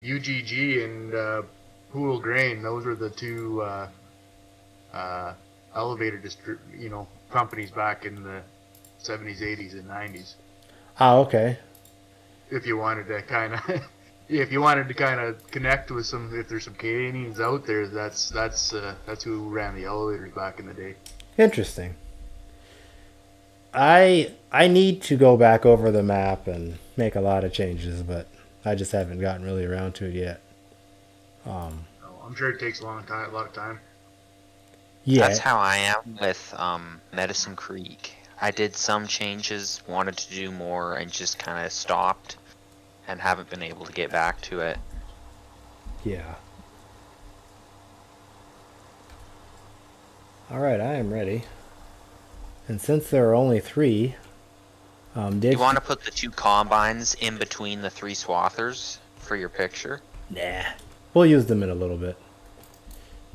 UGG and Pool Grain. Those were the two elevator companies back in the 70s, 80s, and 90s. Oh, okay. If you wanted to kind of, if you wanted to kind of connect with some, if there's some Canadians out there, that's who ran the elevators back in the day. Interesting. I need to go back over the map and make a lot of changes, but I just haven't gotten really around to it yet. I'm sure it takes a lot of time. Yeah. That's how I am with Medicine Creek. I did some changes, wanted to do more, and just kind of stopped and haven't been able to get back to it. Yeah. Alright, I am ready. And since there are only 3, you want to put the 2 combines in between the 3 swathers for your picture? Nah. We'll use them in a little bit.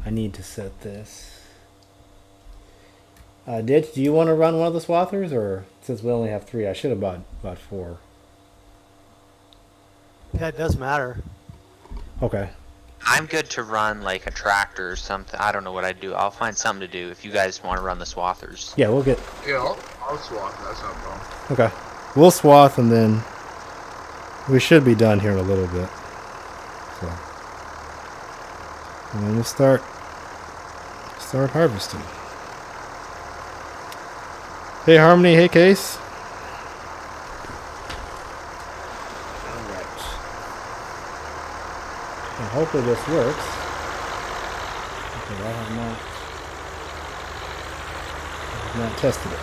I need to set this. Ditch, do you want to run one of the swathers? Or since we only have 3, I should have bought 4. Yeah, it does matter. Okay. I'm good to run like a tractor or something. I don't know what I'd do. I'll find something to do if you guys want to run the swathers. Yeah, we'll get... Yeah, I'll swath. That's not a problem. Okay. We'll swath and then we should be done here in a little bit. So. And then we'll start harvesting. Hey Harmony, hey Case. Alright. And hopefully this works. Okay, I have not tested it.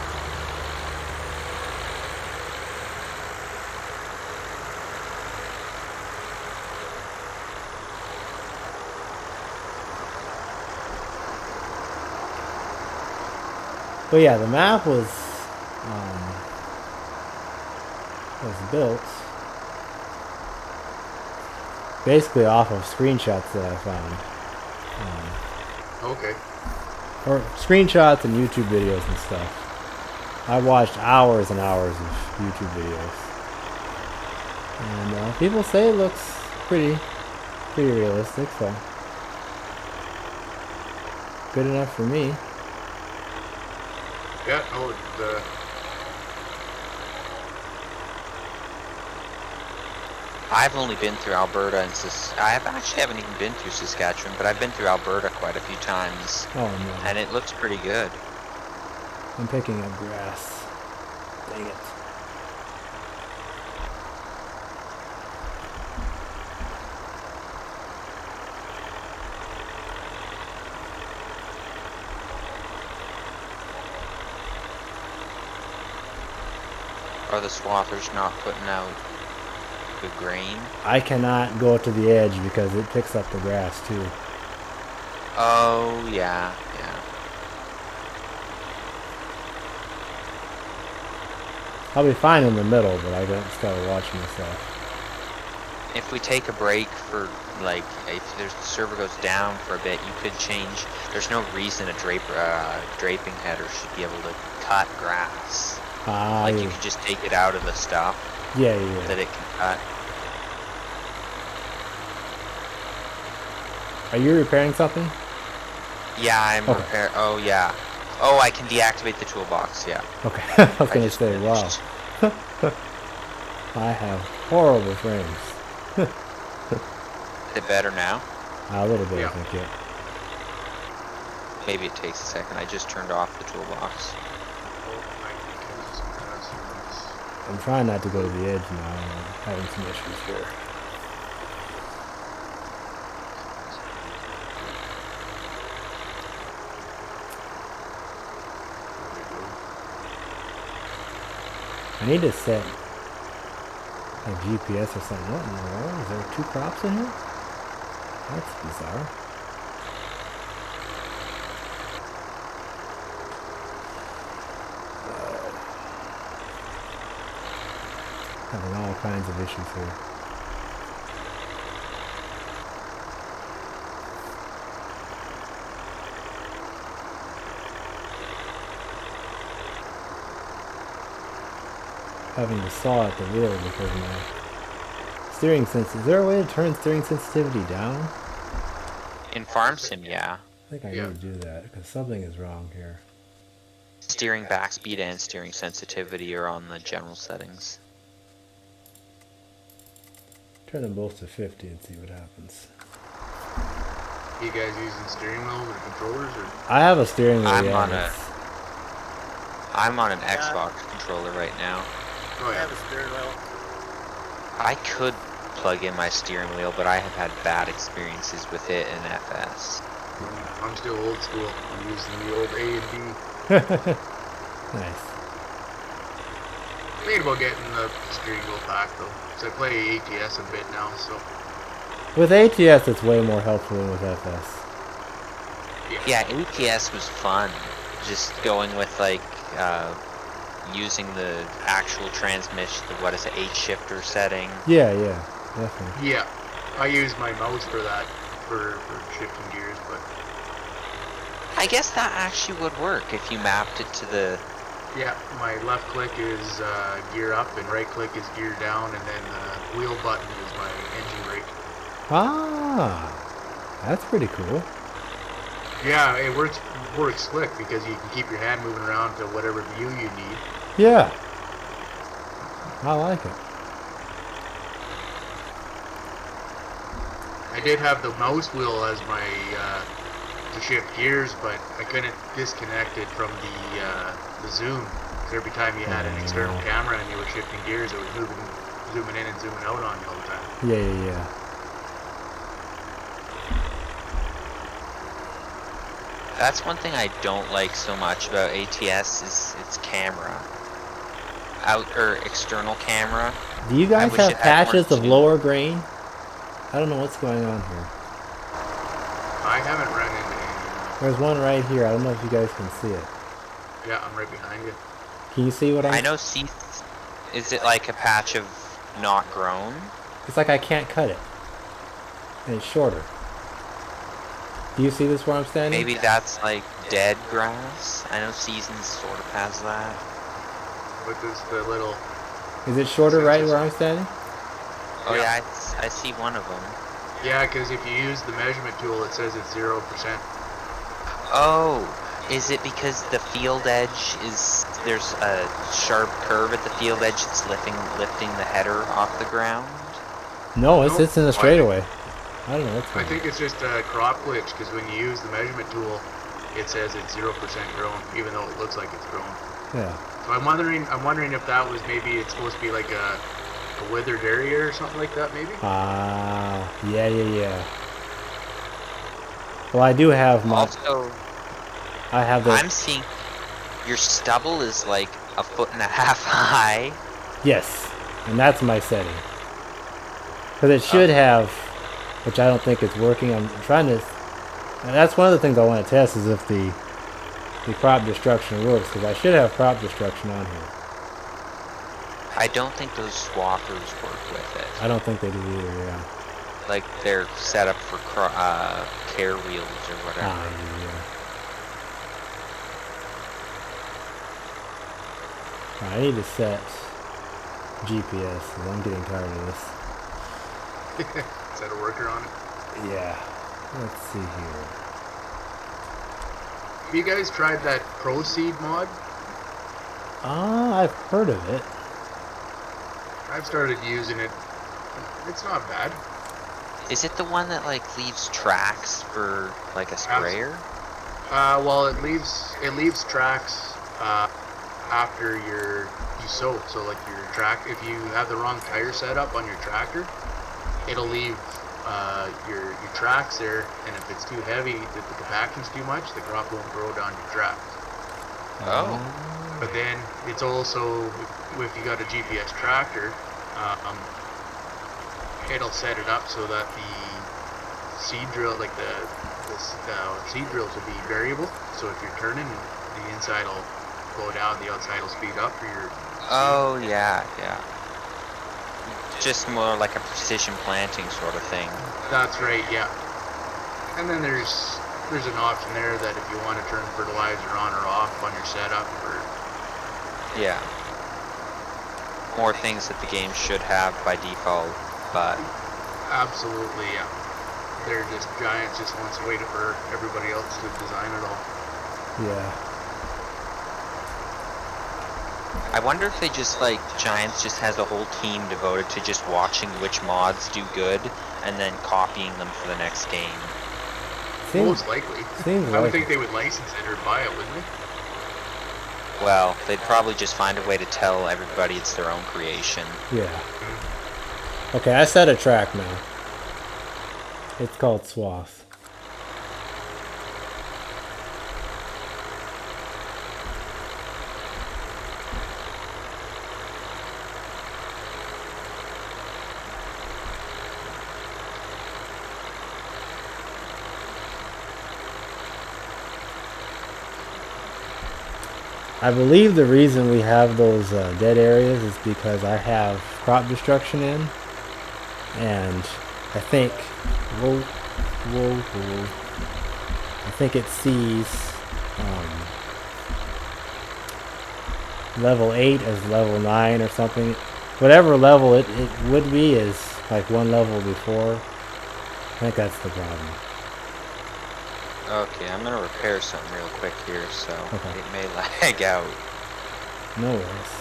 But yeah, the map was built basically off of screenshots that I found. Okay. Or screenshots and YouTube videos and stuff. I watched hours and hours of YouTube videos. And people say it looks pretty realistic, so good enough for me. Yeah, I've only been through Alberta and I haven't even been through Saskatchewan, but I've been through Alberta quite a few times. Oh no. And it looks pretty good. I'm picking up grass. Dang it. Are the swathers not putting out the grain? I cannot go to the edge because it picks up the grass too. Oh, yeah. I'll be fine in the middle, but I just gotta watch myself. If we take a break for, like, if the server goes down for a bit, you could change. There's no reason a draping header should be able to cut grass. Like, you could just take it out of the stuff. Yeah. That it can cut. Are you repairing something? Yeah, I'm repairing. Oh, yeah. Oh, I can deactivate the toolbox, yeah. Okay, I was gonna say, wow. I have horrible frames. Is it better now? A little bit, yeah. I think, yeah. Maybe it takes a second. I just turned off the toolbox. I'm trying not to go to the edge now. I'm having some issues here. I need to set a GPS or something. What in the world? Is there 2 crops in here? That's bizarre. Having all kinds of issues here. Having to saw at the wheel because my steering sense. Is there a way to turn steering sensitivity down? In Farm Sim, yeah. I think I Yeah. need to do that because something is wrong here. Steering back speed and steering sensitivity are on the general settings. Turn them both to 50 and see what happens. You guys using steering wheels or controllers or? I have a steering wheel. I'm yeah, on it's- I'm on an Xbox controller right now. Oh I yeah. have a steering wheel. I could plug in my steering wheel, but I have had bad experiences with it in FS. I'm still old school. I'm using the old A and B. Nice. Thinking about getting the steering wheel back though, because I play ATS a bit now. So With ATS, it's way more helpful than with FS. Yeah, ATS was fun. Just going with like using the actual transmission, what is it, H-shifter setting. Yeah, yeah, definitely. yeah, I use my mouse for that for shifting gears, but I guess that actually would work if you mapped it to the. yeah, my left click is gear up and right click is gear down, and then the wheel button is my engine brake. Ah, that's pretty cool. Yeah, it works slick because you can keep your hand moving around to whatever view you need. Yeah. I like it. I did have the mouse wheel as my to shift gears, but I couldn't disconnect it from the zoom. 'Cause every time you had an external camera and you were shifting gears, it was zooming in and zooming out on you all the time. Yeah, yeah, yeah. That's one thing I don't like so much about ATS is its camera. External camera. Do you guys wish have it had more patches of zoom. lower grain? I don't know what's going on here. I haven't run into any. There's one right here. I don't know if you guys can see it. Yeah, I'm right behind you. Can you see what I know is it like a patch of not grown? It's like I can't cut it. And it's shorter. Do you see this where I'm standing? Maybe that's like dead grass. I know Seasons sort of has that. With this the little Is it shorter right where I'm standing? Oh Yeah. yeah, I see one of them. yeah, because if you use the measurement tool, it says it's 0%. Oh, is it because the field edge there's a sharp curve at the field edge that's lifting the header off the ground? No, it Nope. sits in the straightaway. I don't know what's I going on. think it's just a crop glitch because when you use the measurement tool, it says it's 0% grown, even though it looks like it's grown. Yeah. So I'm wondering if that was maybe it's supposed to be like a withered area or something like that, maybe. Ah, yeah, yeah, yeah. Well, I do have my. Also, I have the. I'm seeing your stubble is like 1.5 feet high. Yes, and that's my setting. Because it should have, which I don't think it's working. I'm trying to. And that's one of the things I want to test is if the crop destruction works. Because I should have crop destruction on here. I don't think those swathers work with it. I don't think they do either. Yeah. Like they're set up for care wheels or whatever. Ah, yeah. I need to set GPS. 'Cause I'm getting tired of this. Is that a worker on it? Yeah. Let's see here. Have you guys tried that Proceed mod? Ah, I've heard of it. I've started using it. It's not bad. Is it the one that like leaves tracks for like a sprayer? Well, it leaves tracks after you sow. So like your track, if you have the wrong tire setup on your tractor, it'll leave your tracks there, and if it's too heavy, if the compaction's too much, the crop won't grow down your tracks. Oh. But then it's also if you got a GPS tractor, it'll set it up so that the seed drill, like the seed drills, will be variable. So if you're turning, the inside will go down, the outside will speed up for your. Oh yeah, yeah. Just more like a precision planting sort of thing. That's right, yeah. And then there's an option there that if you want to turn fertilizer on or off on your setup, or Yeah. More things that the game should have by default. but Absolutely, yeah. They're just giants, just wants to wait for everybody else to design it all. Yeah. I wonder if they just like Giants just has a whole team devoted to just watching which mods do good and then copying them for the next game. Seems, Most likely. seems I would like think it. they would license it or buy it, wouldn't they? Well, they'd probably just find a way to tell everybody it's their own creation. Yeah. Okay, I set a track now. It's called Swath. I believe the reason we have those dead areas is because I have crop destruction in, and I think, I think it sees level 8 as level 9 or something. Whatever level it would be is like one level before. I think that's the problem. Okay, I'm gonna repair something real quick here, so Okay. it may lag out. No worries.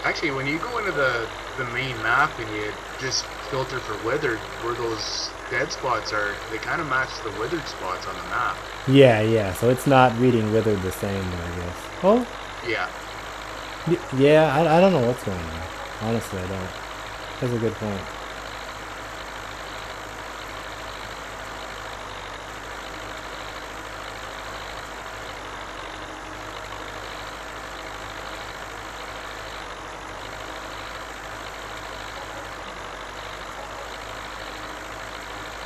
Actually, when you go into the main map and you just filter for withered, where those dead spots are, they kind of match the withered spots on the map. Yeah, yeah. So it's not reading withered the same, I guess. Oh, Yeah. yeah. I don't know what's going on. Honestly, I don't. That's a good point.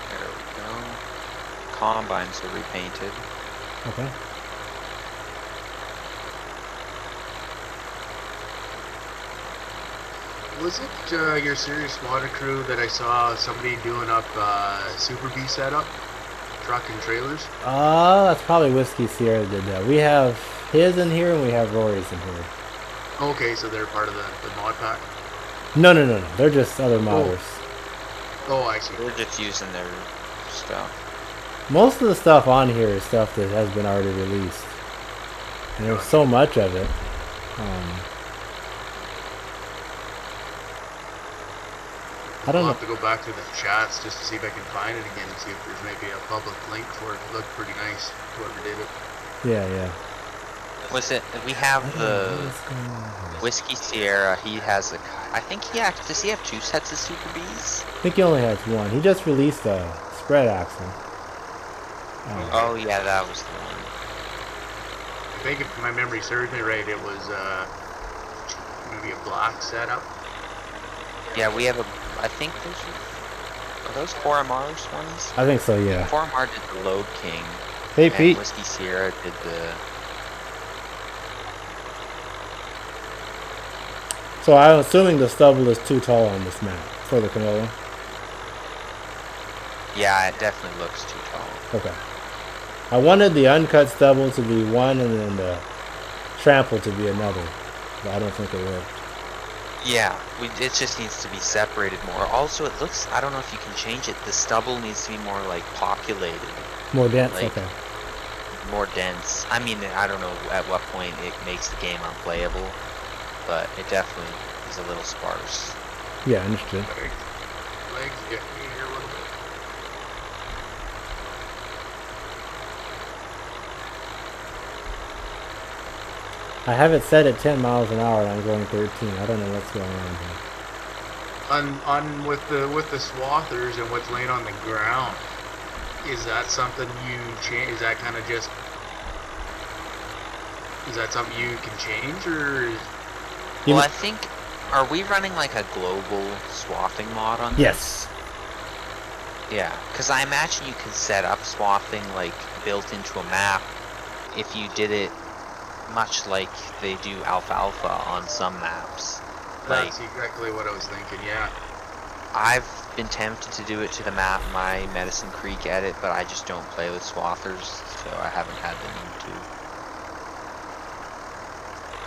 There we go. Combines are repainted. Okay. Was it your serious water crew that I saw somebody doing up Super B setup? Truck and trailers? That's probably Whiskey Sierra did that. We have his in here and we have Rory's in here. Okay, so they're part of the mod pack? No. They're just other modders. Oh, I see. They're just using their stuff. Most of the stuff on here is stuff that has been already released. And there's so much of it. I don't I'll know. have to go back to the chats just to see if I can find it again and see if there's maybe a public link for it. It looked pretty nice, whoever did it. Yeah. Was it? We have the What's going on here? Whiskey Sierra. He has a. I think he actually. Does he have 2 sets of Super Bs? I think he only has one. He just released a spread axle. Oh yeah, that was the one. I think if my memory serves me right, it was maybe a black setup. Yeah, we have a. I think are those 4MR's ones? I think so, yeah. 4MR did the Load King. Hey, and Pete. Whiskey Sierra did the. So I'm assuming the stubble is too tall on this map for the canola. Yeah, it definitely looks too tall. Okay. I wanted the uncut stubble to be one and then the trample to be another, but I don't think it worked. Yeah, it just needs to be separated more. Also, it looks, I don't know if you can change it, the stubble needs to be more, like, populated. More dense? Like, okay. More dense. I mean, I don't know at what point it makes the game unplayable, but it definitely is a little sparse. Yeah, understood. Legs get me here a little bit. I have it set at 10 miles an hour and I'm going 13. I don't know what's going on here. On with the swathers and what's laying on the ground, is that something you change? Is that kind of just? Is that something you can change, or? Well, I think, are we running like a global swathing mod on this? Yes. Yeah, because I imagine you can set up swathing like built into a map if you did it much like they do alfalfa on some maps. Like, That's exactly what I was thinking. Yeah. I've been tempted to do it to the map my Medicine Creek edit, but I just don't play with swathers, so I haven't had the need to.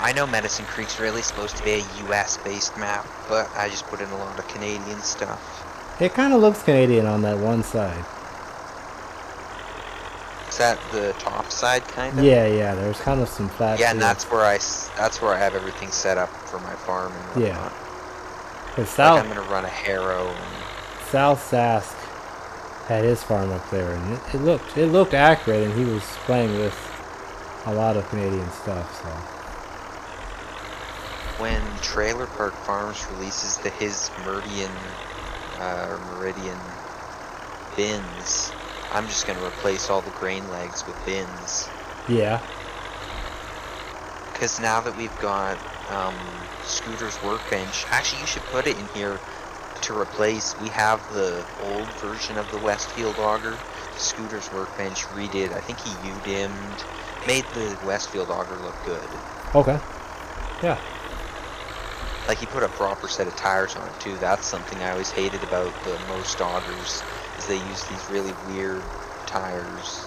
I know Medicine Creek's really supposed to be a US-based map, but I just put in a lot of Canadian stuff. It kind of looks Canadian on that one side. Is that the top side, kind of? Yeah, yeah. There's kind of some flat. Yeah, and fields. that's where I have everything set up for my farm and whatnot. Yeah. Cause Like South I'm gonna run a harrow. And South Sask had his farm up there, and it looked accurate, and he was playing with a lot of Canadian stuff. So when Trailer Park Farms releases his Meridian bins, I'm just gonna replace all the grain legs with bins. yeah, Because now that we've got Scooter's workbench, actually you should put it in here to replace. We have the old version of the Westfield auger. Scooter's workbench redid. I think he U-dimmed, made the Westfield auger look good. okay, yeah. Like he put a proper set of tires on it too. That's something I always hated about the most augers, is they use these really weird tires.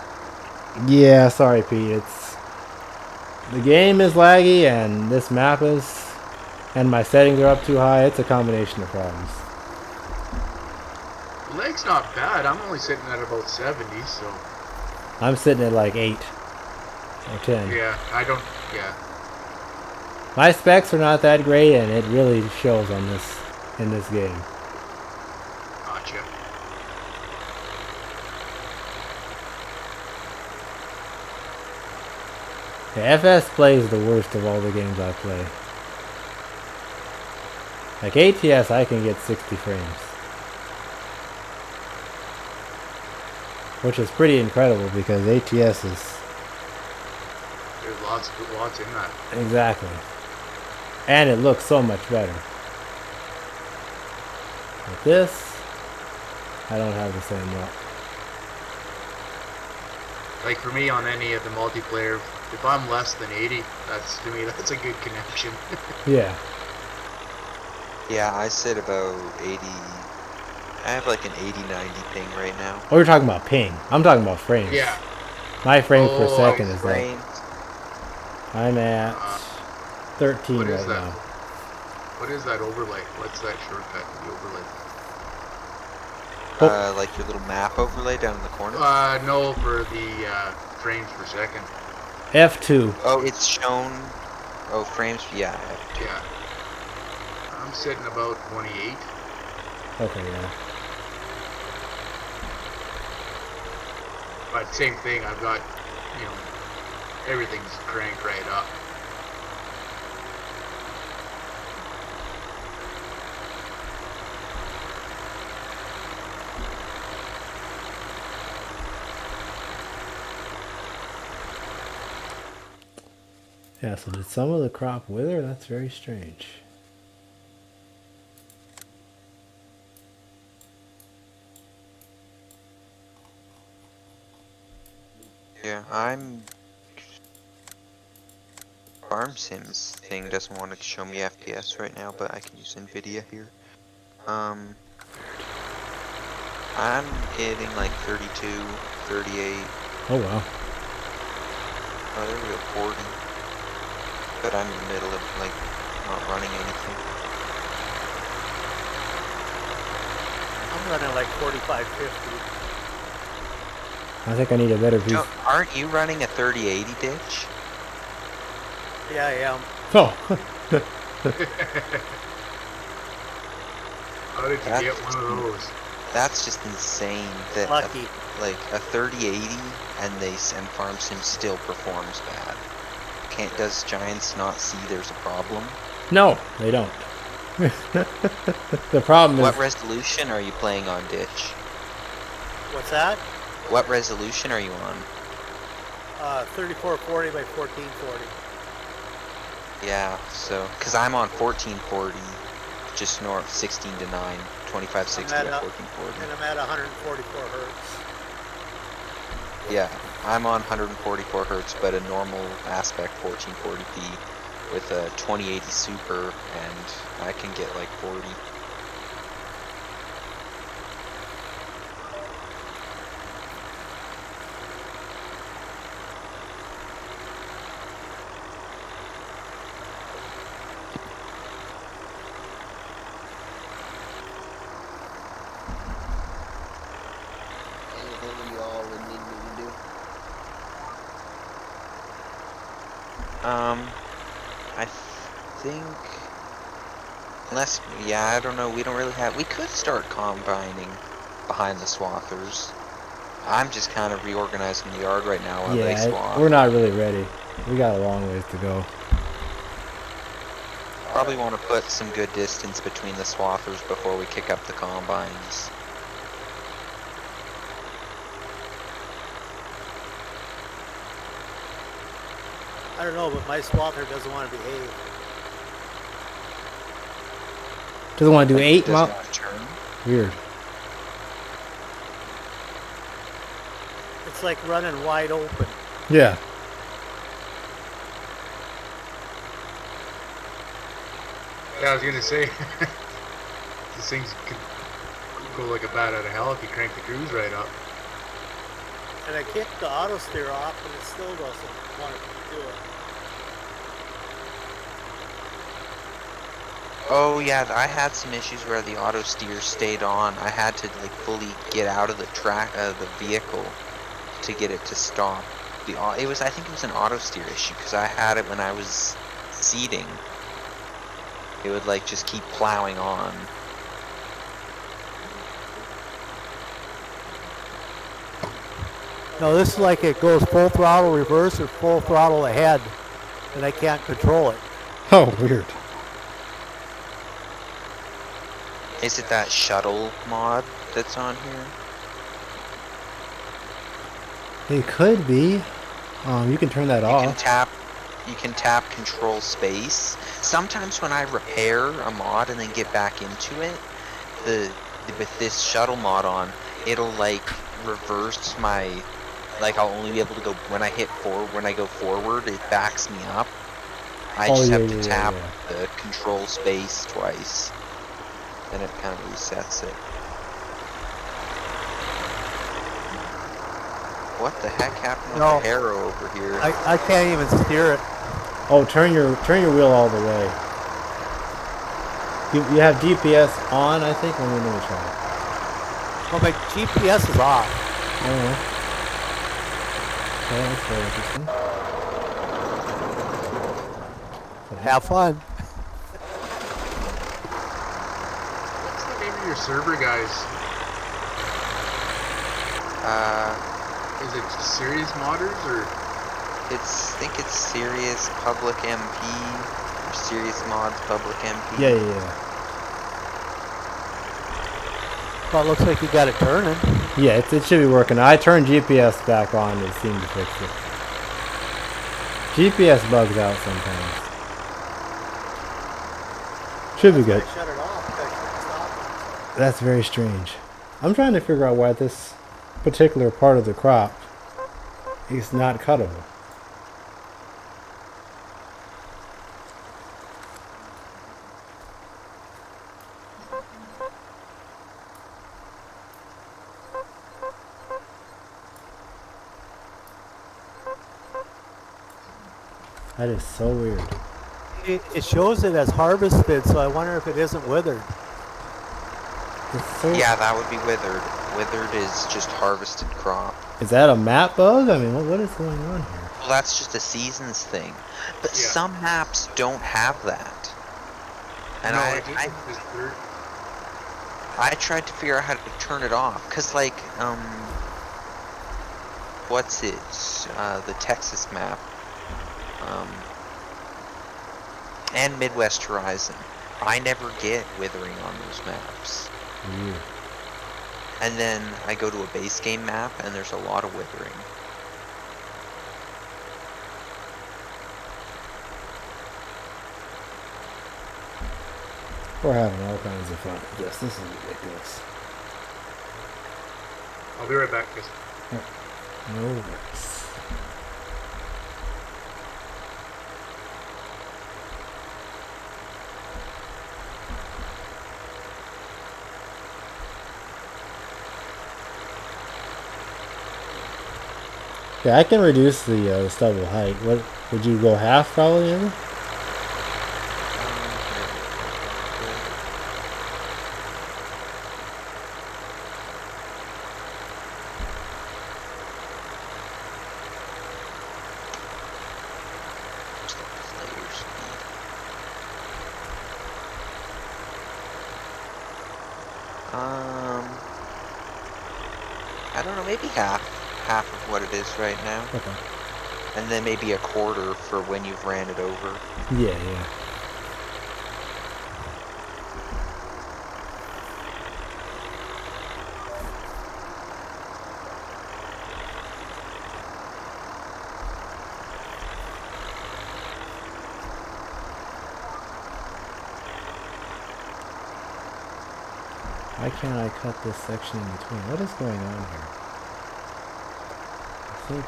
Yeah, sorry, Pete. The game is laggy, and this map is, and my settings are up too high. It's a combination of problems. Leg's not bad. I'm only sitting at about 70, so. I'm sitting at like 8 or 10. Yeah, I don't. Yeah. My specs are not that great, and it really shows on in this game. Gotcha. The FS plays the worst of all the games I play. Like ATS, I can get 60 frames. Which is pretty incredible because ATS is... There's lots in that. Exactly. And it looks so much better. With this, I don't have the same luck. Like for me on any of the multiplayer, if I'm less than 80, to me that's a good connection. Yeah. Yeah, I sit about 80. I have like an 80-90 ping right now. Oh, you're talking about ping. I'm talking about frames. Yeah. My frames per Oh, second is like... Frames. I'm at 13 What is right that? now. What is that overlay? What's that shortcut? The overlay? Like your little map overlay down in the corner? No, for the frames per second. F2. Oh, it's shown. Oh, frames. Yeah. Yeah. I'm sitting about 28. Okay, yeah. But same thing, I've got, everything's cranked right up. Yeah, so did some of the crop wither? That's very strange. Yeah, Farm Sims thing doesn't want to show me FPS right now, but I can use NVIDIA here. I'm getting like 32, 38. Oh wow. Oh, there we go, 40. But I'm in the middle of like not running anything. I'm running like 45, 50. I think I need a better piece. Joe, aren't you running a 3080 ditch? Yeah, I am. Oh, How did you That's get one of those? That's just insane that Lucky. like a 3080 and Farm Sim still performs bad. Does Giants not see there's a problem? no, they don't. The problem What is resolution are you playing on Ditch? What's that? What resolution are you on? 3440 by 1440. Yeah, so, cause I'm on 1440, just north, 16 to 9, 2560 I'm at at 1440. And I'm at 144 hertz. Yeah, I'm on 144 hertz, but a normal aspect 1440p with a 2080 super, and I can get like 40. anything you all would need me to do? I think, unless, yeah, I don't know. We don't really have. We could start combining behind the swathers. I'm just kind of reorganizing the yard right now while they Yeah, swath. we're not really ready. We got a long ways to go. Probably want to put some good distance between the swathers before we kick up the combines. I don't know, but my swather doesn't want to behave. Doesn't want to do Like, 8 doesn't mile. want to turn. Weird. It's like running wide open. Yeah. Yeah, I was gonna say, these things could go like a bat out of hell if you crank the cruise right up. And I kicked the auto steer off and it still doesn't want to do it. Oh yeah, I had some issues where the auto steer stayed on. I had to like fully get out of the the vehicle to get it to stop. It was, I think it was an auto steer issue because I had it when I was seeding. It would like just keep plowing on. No, this is like it goes full throttle reverse or full throttle ahead, and I can't control it. Oh, weird. Is it that shuttle mod that's on here? It could be. You can turn that off. You can tap control space. Sometimes when I repair a mod and then get back into it, with this shuttle mod on, it'll like reverse my, like I'll only be able to go when I hit forward. When I go forward, it backs me up. I just have to tap the control space twice, then it kind of resets it. What the heck happened with the arrow over here? I can't even steer it. Oh, turn your wheel all the way. You have GPS on, I think. Let me try. Well, my GPS is off. Oh. Okay, that's very interesting. Have fun. What's the name of your server, guys? Is it Serious Modders or? I think it's Serious Public MP or Serious Mods Public MP. Yeah, yeah, yeah. Well, it looks like you got it turning. Yeah, it should be working. I turned GPS back on. It seemed to fix it. GPS bugs out sometimes. Should be good. Shut it off. I shouldn't stop. That's very strange. I'm trying to figure out why this particular part of the crop is not cuttable. That is so weird. It shows it as harvested, so I wonder if it isn't withered. It's so, Yeah, that would be withered. Withered is just harvested crop. is that a map bug? I mean, what is going on here? Well, that's just a seasons thing. But Yeah. some maps don't have that. And No, I it isn't this third. tried to figure out how to turn it off. Cause like, what's it? The Texas map. And Midwest Horizon. I never get withering on those maps. Weird. And then I go to a base game map and there's a lot of withering. We're having all kinds of fun with this. This is ridiculous. I'll be right back, guys. No worries. Yeah, I can reduce the stubble height. What would you go half probably? Maybe? I don't know, maybe half of what it is right now, Okay. and then maybe a quarter for when you've ran it over. Yeah, yeah. Why can't I cut this section in between? What is going on here? I think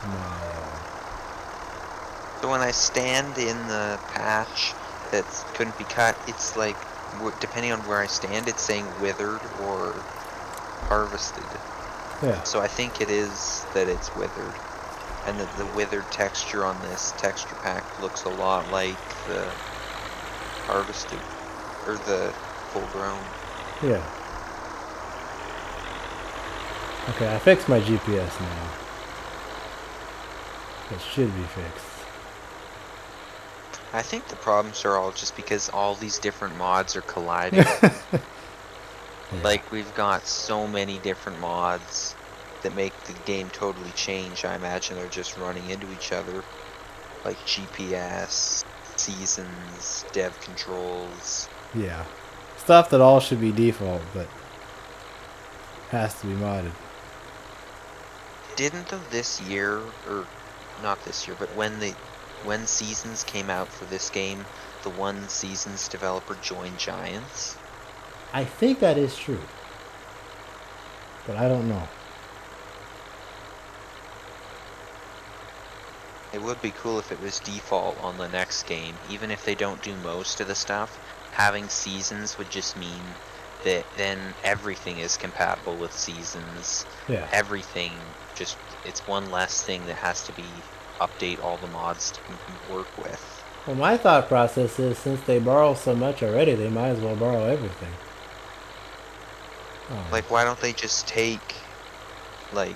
So when I stand in the patch that couldn't be cut, it's like, depending on where I stand, it's saying withered or harvested. yeah. So I think it is that it's withered. And that the withered texture on this texture pack looks a lot like the harvested, or the full grown. Yeah. Okay, I fixed my GPS now. It should be fixed. I think the problems are all just because all these different mods are colliding. Yeah. Like, we've got so many different mods that make the game totally change. I imagine they're just running into each other. Like GPS, seasons, dev controls. Yeah. Stuff that all should be default, but has to be modded. Didn't though this year, or not this year, but when Seasons came out for this game, the one Seasons developer joined Giants? I think that is true. But I don't know. It would be cool if it was default on the next game. Even if they don't do most of the stuff, having Seasons would just mean that then everything is compatible with Seasons. Yeah. Everything, just, it's one less thing that has to be update all the mods to work with. Well, my thought process is since they borrow so much already, they might as well borrow everything. Oh. Like, why don't they just take, like,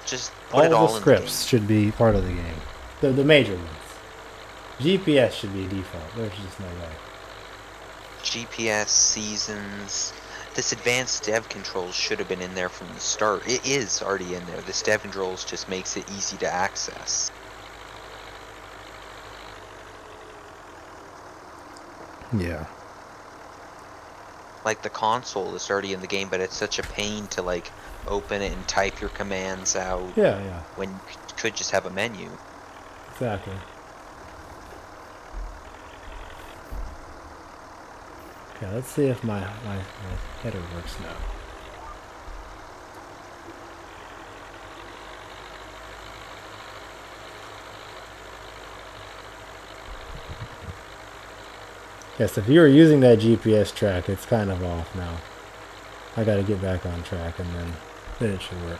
just put all it all the in the game? scripts should be part of the game. The major ones. GPS should be default. There's just no way. GPS, seasons, this advanced dev controls should have been in there from the start. It is already in there. This dev controls just makes it easy to access. Yeah. Like, the console is already in the game, but it's such a pain to, like, open it and type your commands out. Yeah, yeah. When you could just have a menu. Exactly. Okay, let's see if my header works now. Yes, if you were using that GPS track, it's kind of off now. I gotta get back on track and then it should work.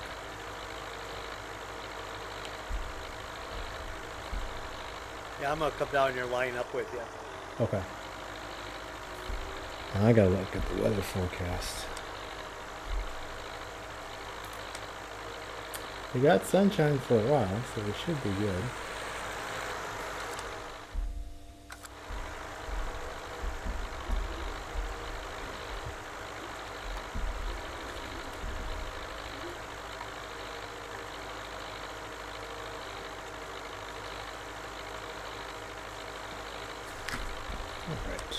Yeah, I'm gonna come down here and line up with you. Okay. And I gotta look at the weather forecast. We got sunshine for a while, so we should be good. Alright.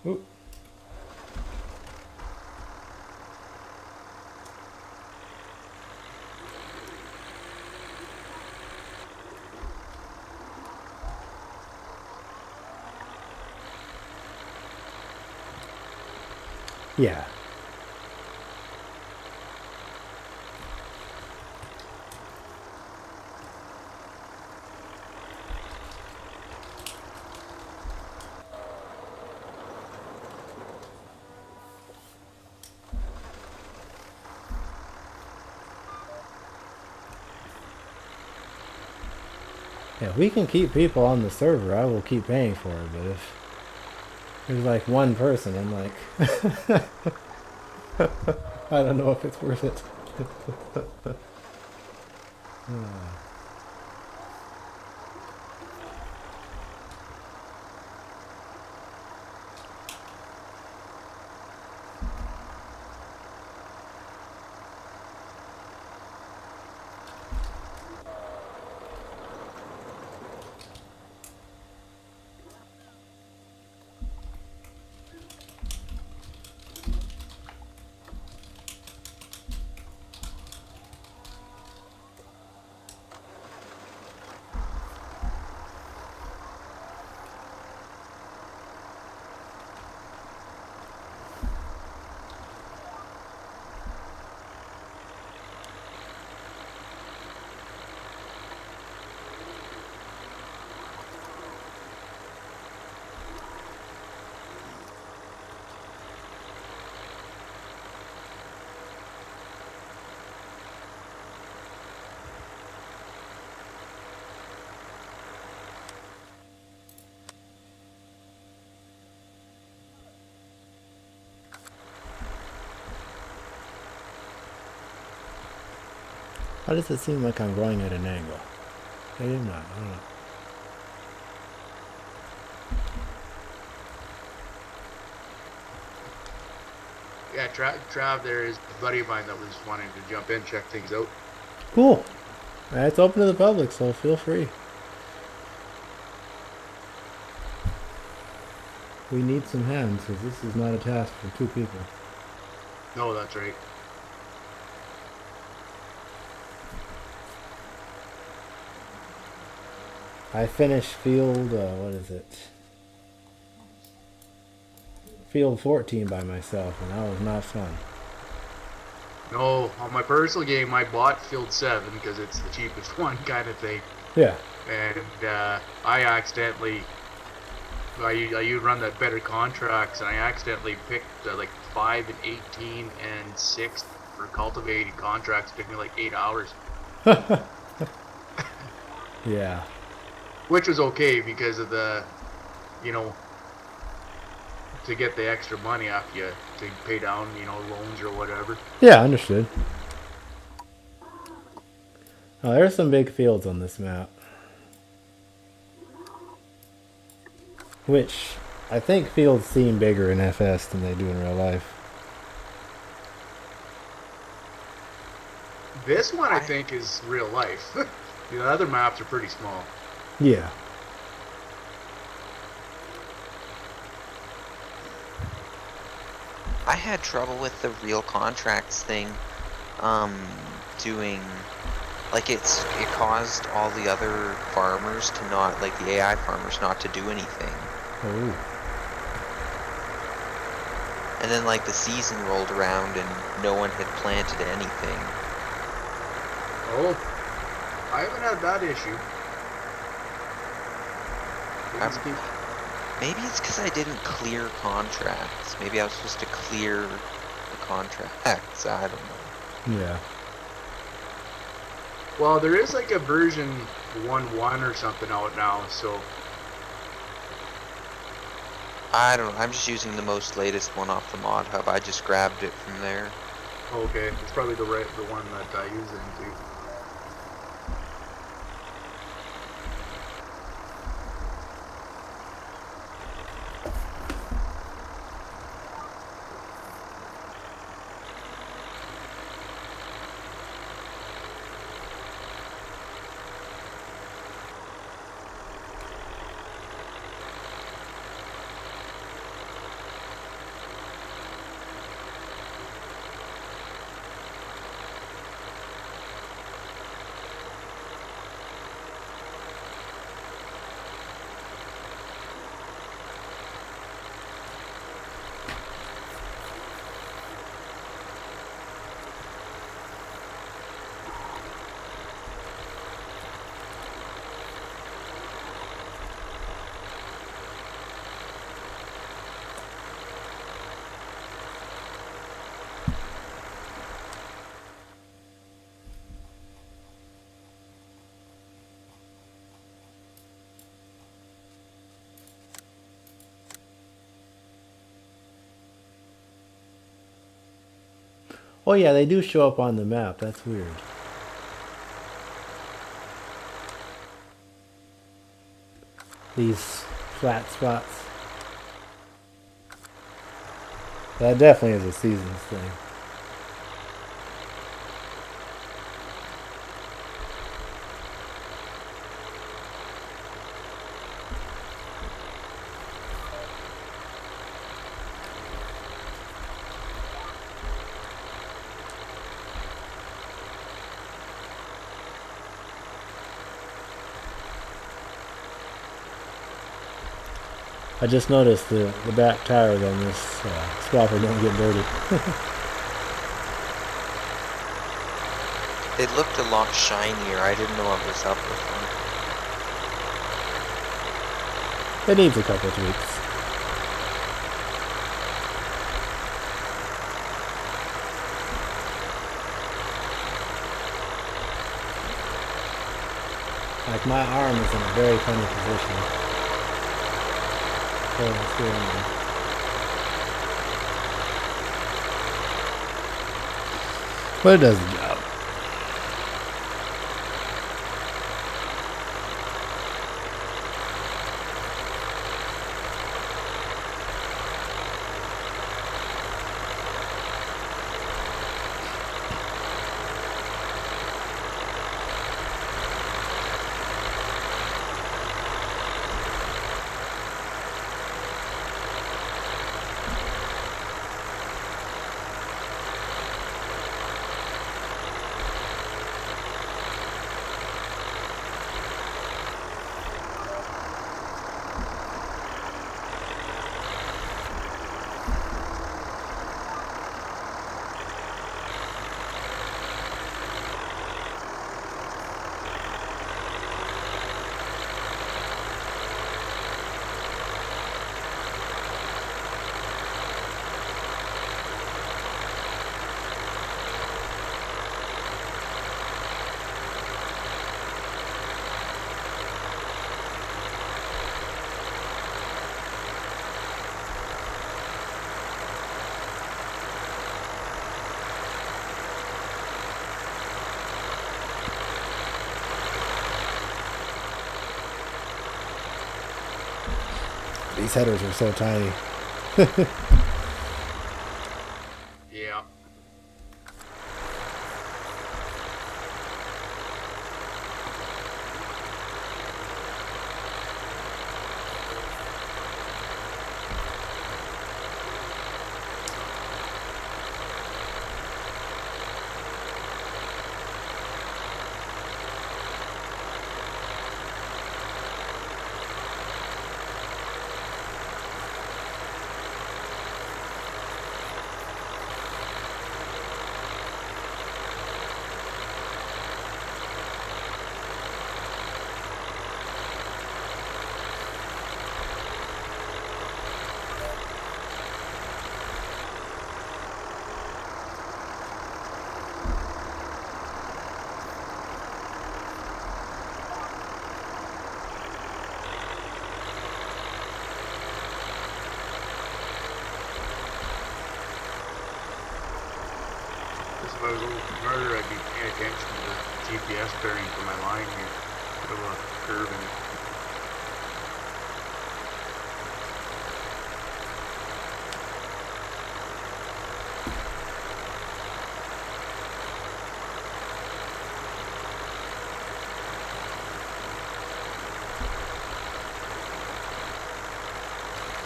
Ooh. Yeah. Yeah, we can keep people on the server. I will keep paying for it, but if there's like one person, I'm like, I don't know if it's worth it. Why does it seem like I'm going at an angle? Maybe I'm not. I don't know. Yeah, Trav there is a buddy of mine that was wanting to jump in, check things out. Cool. It's open to the public, so feel free. We need some hands, because this is not a task for 2 people. No, that's right. I finished field, what is it? Field 14 by myself, and that was not fun. No, on my personal game, I bought Field 7 because it's the cheapest one kind of thing. Yeah. And I accidentally, I run that better contracts, and I accidentally picked like 5 and 18 and 6 for cultivating contracts. It took me like 8 hours. Yeah. Which was okay because of the, you know, to get the extra money after you to pay down, you know, loans or whatever. Yeah, understood. Oh, there's some big fields on this map. Which, I think fields seem bigger in FS than they do in real life. This one, I think, is real life. The other maps are pretty small. Yeah. I had trouble with the real contracts thing, doing, like it caused all the other farmers to not, like the AI farmers not to do anything. Oh. And then like the season rolled around and no one had planted anything. Oh, I haven't had that issue. Maybe it's because I didn't clear contracts. Maybe I was supposed to clear the contracts. I don't know. Yeah. Well, there is like a version 1.1 or something out now, so I don't know. I'm just using the most latest one off the mod hub. I just grabbed it from there. okay, it's probably the one that I use it into. Oh yeah, they do show up on the map. That's weird. these flat spots. That definitely is a seasons thing. I just noticed the back tires on this swapper don't get dirty. They looked a lot shinier. I didn't know what was up with them. It needs a couple tweaks. Like my arm is in a very funny position. So it's doing but it does the job. These headers are so tiny. Yeah. If I was a little smarter, I'd be paying attention to the GPS bearing for my line here. Put a little curve in it.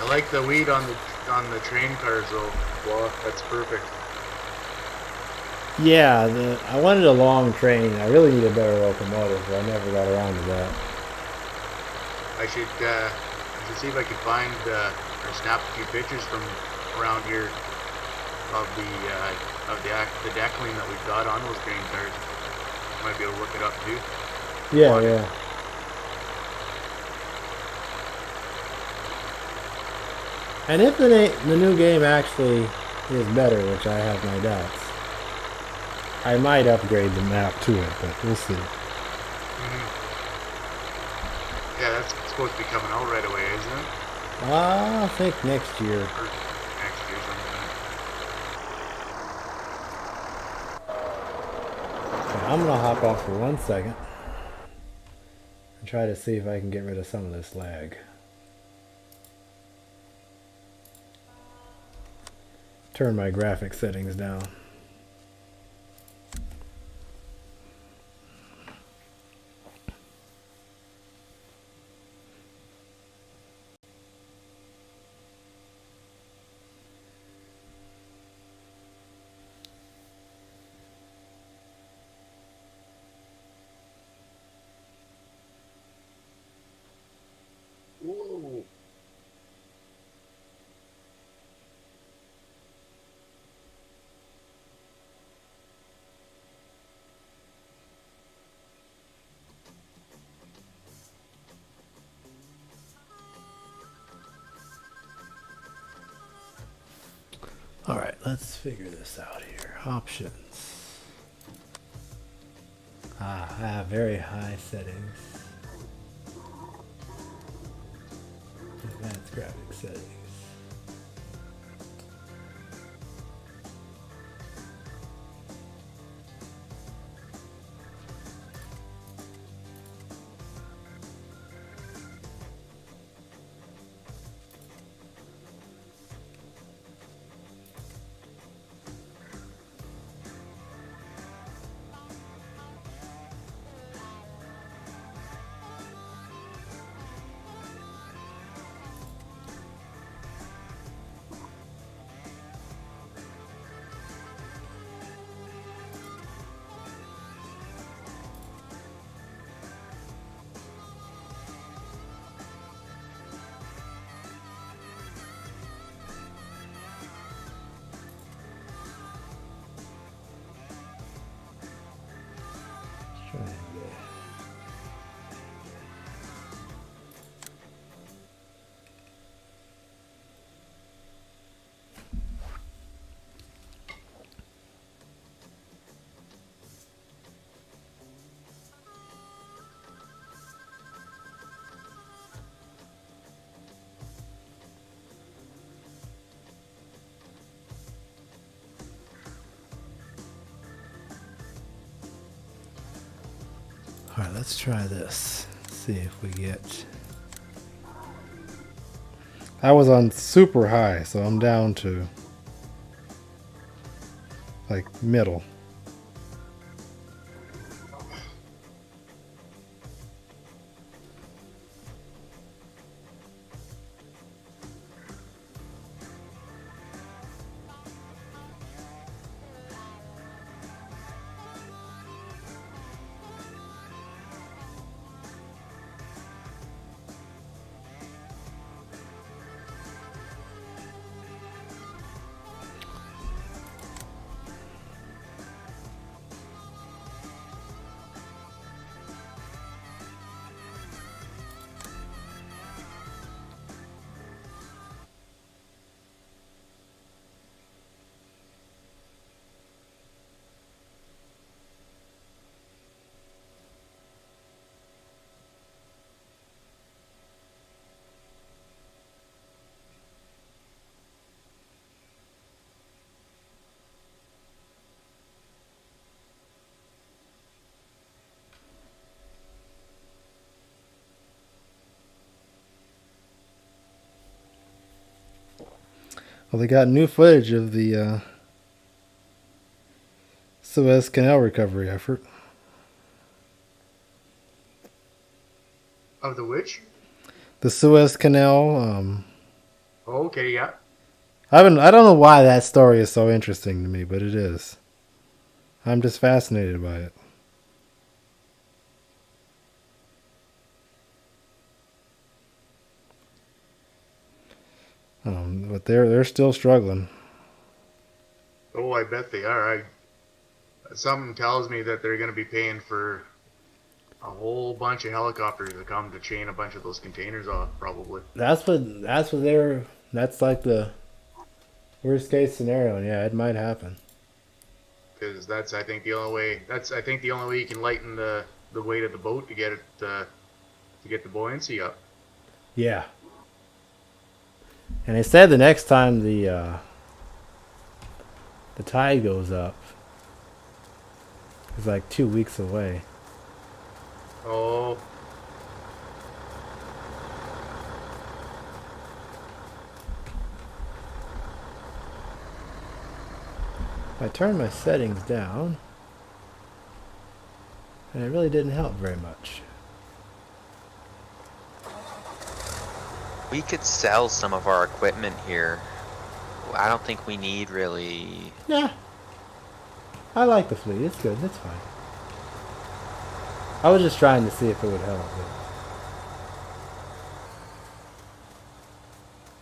I like the weed on the train cars though. Wow, that's perfect. Yeah, I wanted a long train. I really need a better locomotive, but I never got around to that. I should see if I can find or snap a few pictures from around here of the deckling that we've got on those train cars. Might be able to look it up too. Yeah, yeah. And if the new game actually is better, which I have my doubts, I might upgrade the map to it, but we'll see. Mm-hmm. Yeah, that's supposed to be coming out right away, isn't it? I think next year. Or next year sometime. Okay, I'm gonna hop off for 1 second. and try to see if I can get rid of some of this lag. Turn my graphic settings down. Whoa. Alright, let's figure this out here. Options. I have very high settings. Advanced graphic settings. Try and Alright, let's try this. See if we get... I was on super high, so I'm down to like middle. Well, they got new footage of the Suez Canal recovery effort. Of the which? The Suez Canal. Okay, yeah. I don't know why that story is so interesting to me, but it is. I'm just fascinated by it. But they're still struggling. Oh, I bet they are. Something tells me that they're going to be paying for a whole bunch of helicopters to come to chain a bunch of those containers off, probably. That's like the worst case scenario, and yeah, it might happen. Because that's, I think, the only way. I think the only way you can lighten the weight of the boat to get it to get the buoyancy up. Yeah. And they said the next time the tide goes up is like 2 weeks away. Oh, I turned my settings down, and it really didn't help very much. We could sell some of our equipment here. I don't think we need really. Nah, I like the fleet. It's good. It's fine. I was just trying to see if it would help.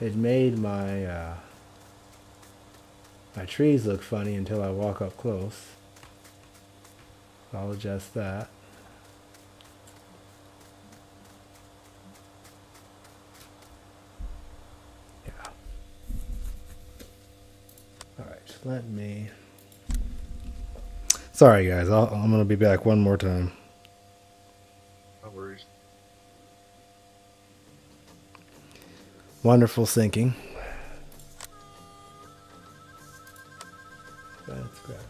It made my my trees look funny until I walk up close. I'll adjust that. Yeah. Alright, let me... Sorry guys, I'm going to be back one more time. No worries. Wonderful syncing. That's graphics.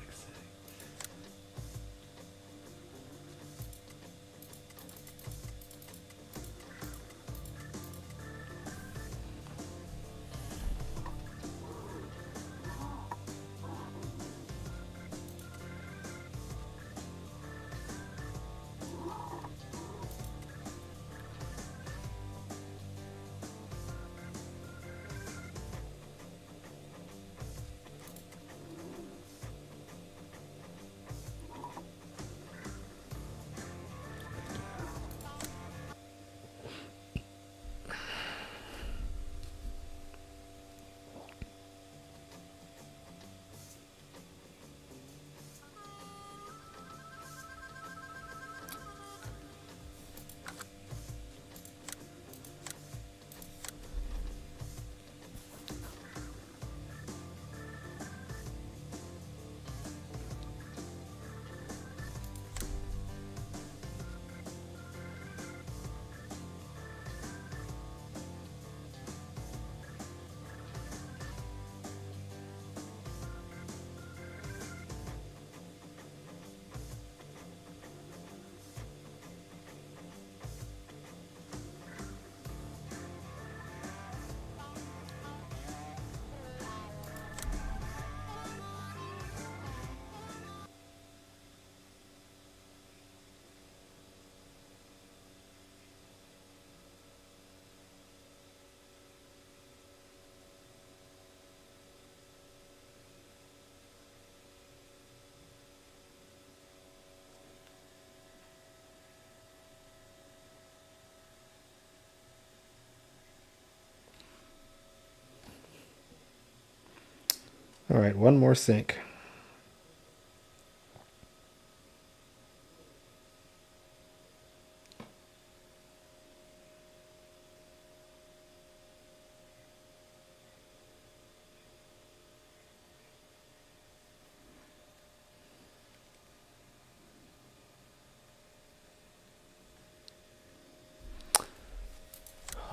Alright, one more sync.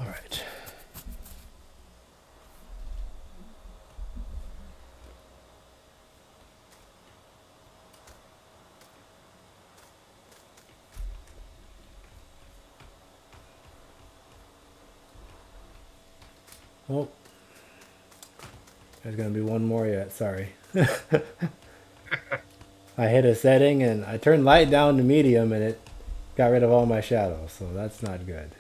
Alright. Oh, there's gonna be one more yet. Sorry. I hit a setting and I turned light down to medium and it got rid of all my shadows, so that's not good.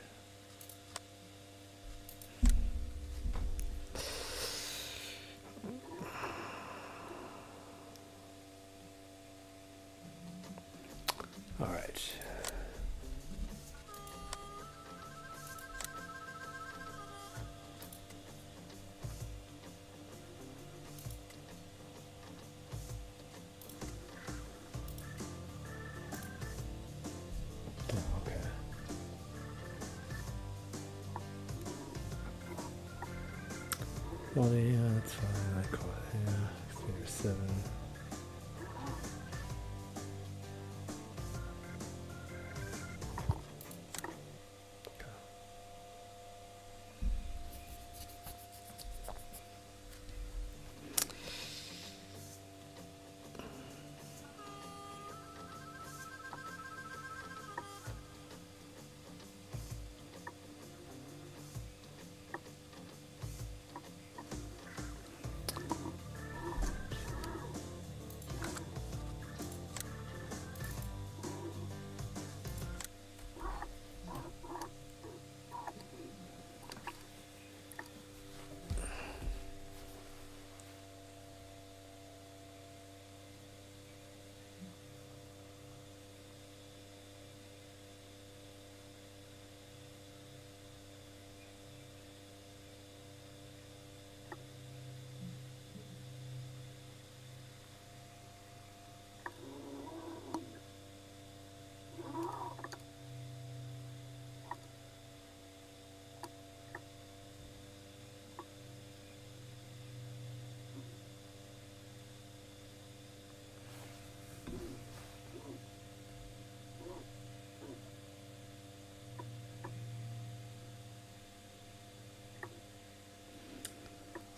All right. Okay. Well, yeah, that's fine. I call it, yeah, 7.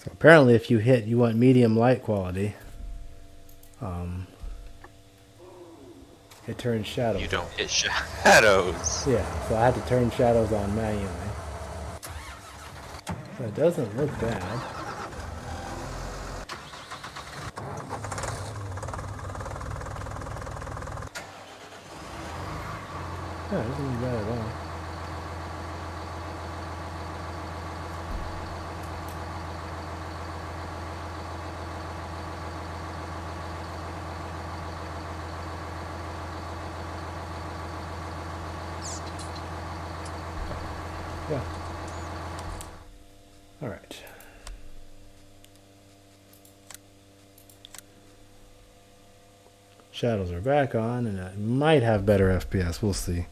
So apparently if you want medium light quality, it turns shadows You don't off. hit shadows. Yeah, so I had to turn shadows on manually. So it doesn't look bad. Yeah, it doesn't look bad at all. Yeah. All right. Shadows are back on, and I might have better FPS. We'll see.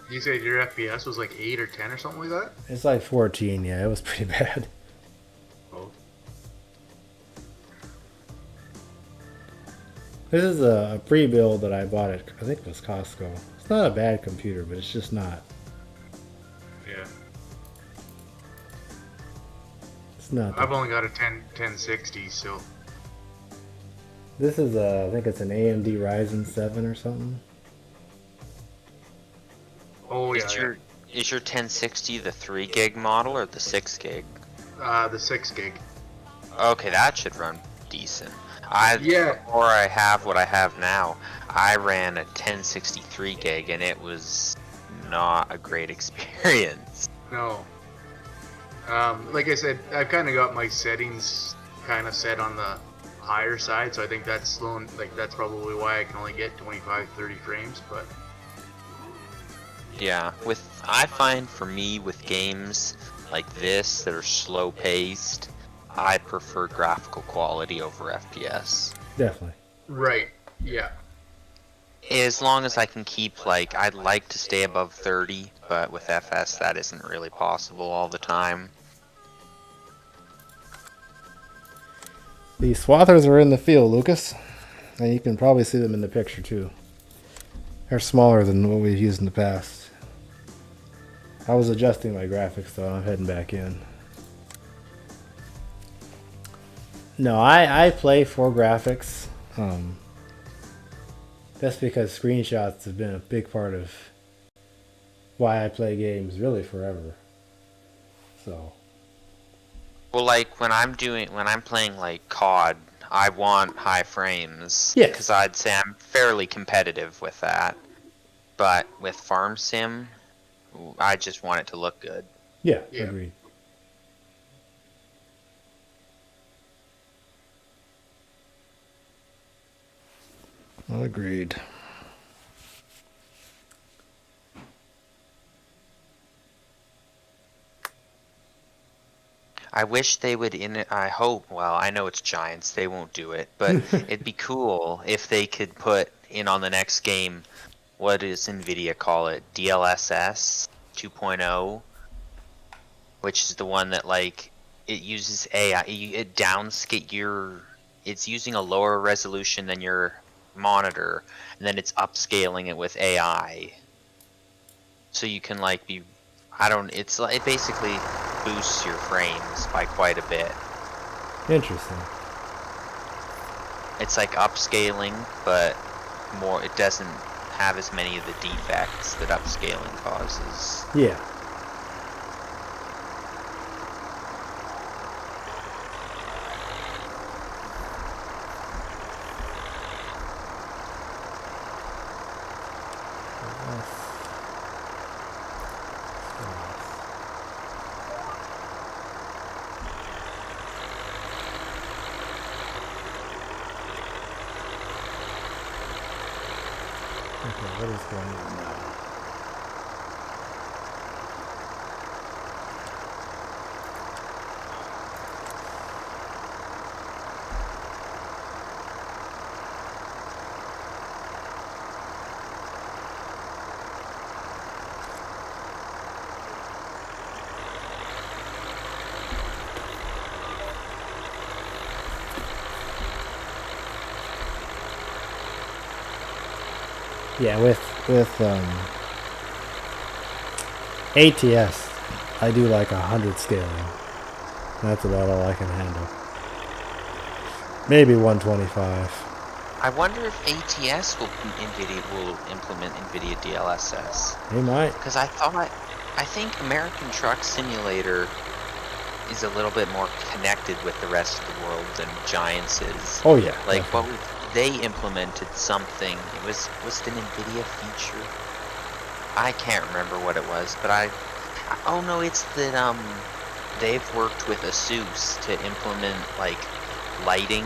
You said your FPS was like 8 or 10 or something like that? It's like 14. Yeah, it was pretty bad. Oh. This is a pre-build that I bought at, I think it was Costco. It's not a bad computer, but it's just not. Yeah. It's not. I've only got a 1060, so. This is I think it's an AMD Ryzen 7 or something. Oh, yeah. Is your 1060 the 3 gig model or the 6 gig? The 6 gig. Okay, that should run decent. Yeah. Before I have what I have now, I ran a 1063 gig and it was not a great experience. No. Like I said, I've kind of got my settings kind of set on the higher side, so I think that's slowing. Like that's probably why I can only get 25, 30 frames. But Yeah, I find for me with games like this that are slow paced, I prefer graphical quality over FPS. Definitely. right, yeah, As long as I can keep I'd like to stay above 30, but with FS that isn't really possible all the time. The Swathers are in the field, Lucas. And you can probably see them in the picture too. They're smaller than what we've used in the past. I was adjusting my graphics though, I'm heading back in. No, I play for graphics. That's because screenshots have been a big part of why I play games really forever. So Well, when I'm playing COD, I want high frames. Yes. Because I'd say I'm fairly competitive with that. But with Farm Sim, I just want it to look good. yeah, Yeah. agreed. Agreed. I wish they would I hope, well, I know it's Giants, they won't do it, but it'd be cool if they could put in on the next game, what does Nvidia call it? DLSS 2.0, which is the one that it uses AI, it downscale it's using a lower resolution than your monitor, and then it's upscaling it with AI. So you can it basically boosts your frames by quite a bit. Interesting. It's like upscaling, but it doesn't have as many of the defects that upscaling causes. Yeah. Okay, what is going on now? Yeah, with with ATS, I do like 100 scaling. That's about all I can handle. Maybe 125. I wonder if ATS will implement NVIDIA DLSS. They might. Because I think American Truck Simulator is a little bit more connected with the rest of the world than Giants is. Oh yeah. Like definitely. they implemented something. Was it an NVIDIA feature? I can't remember what it was, but oh no, it's that they've worked with ASUS to implement like lighting.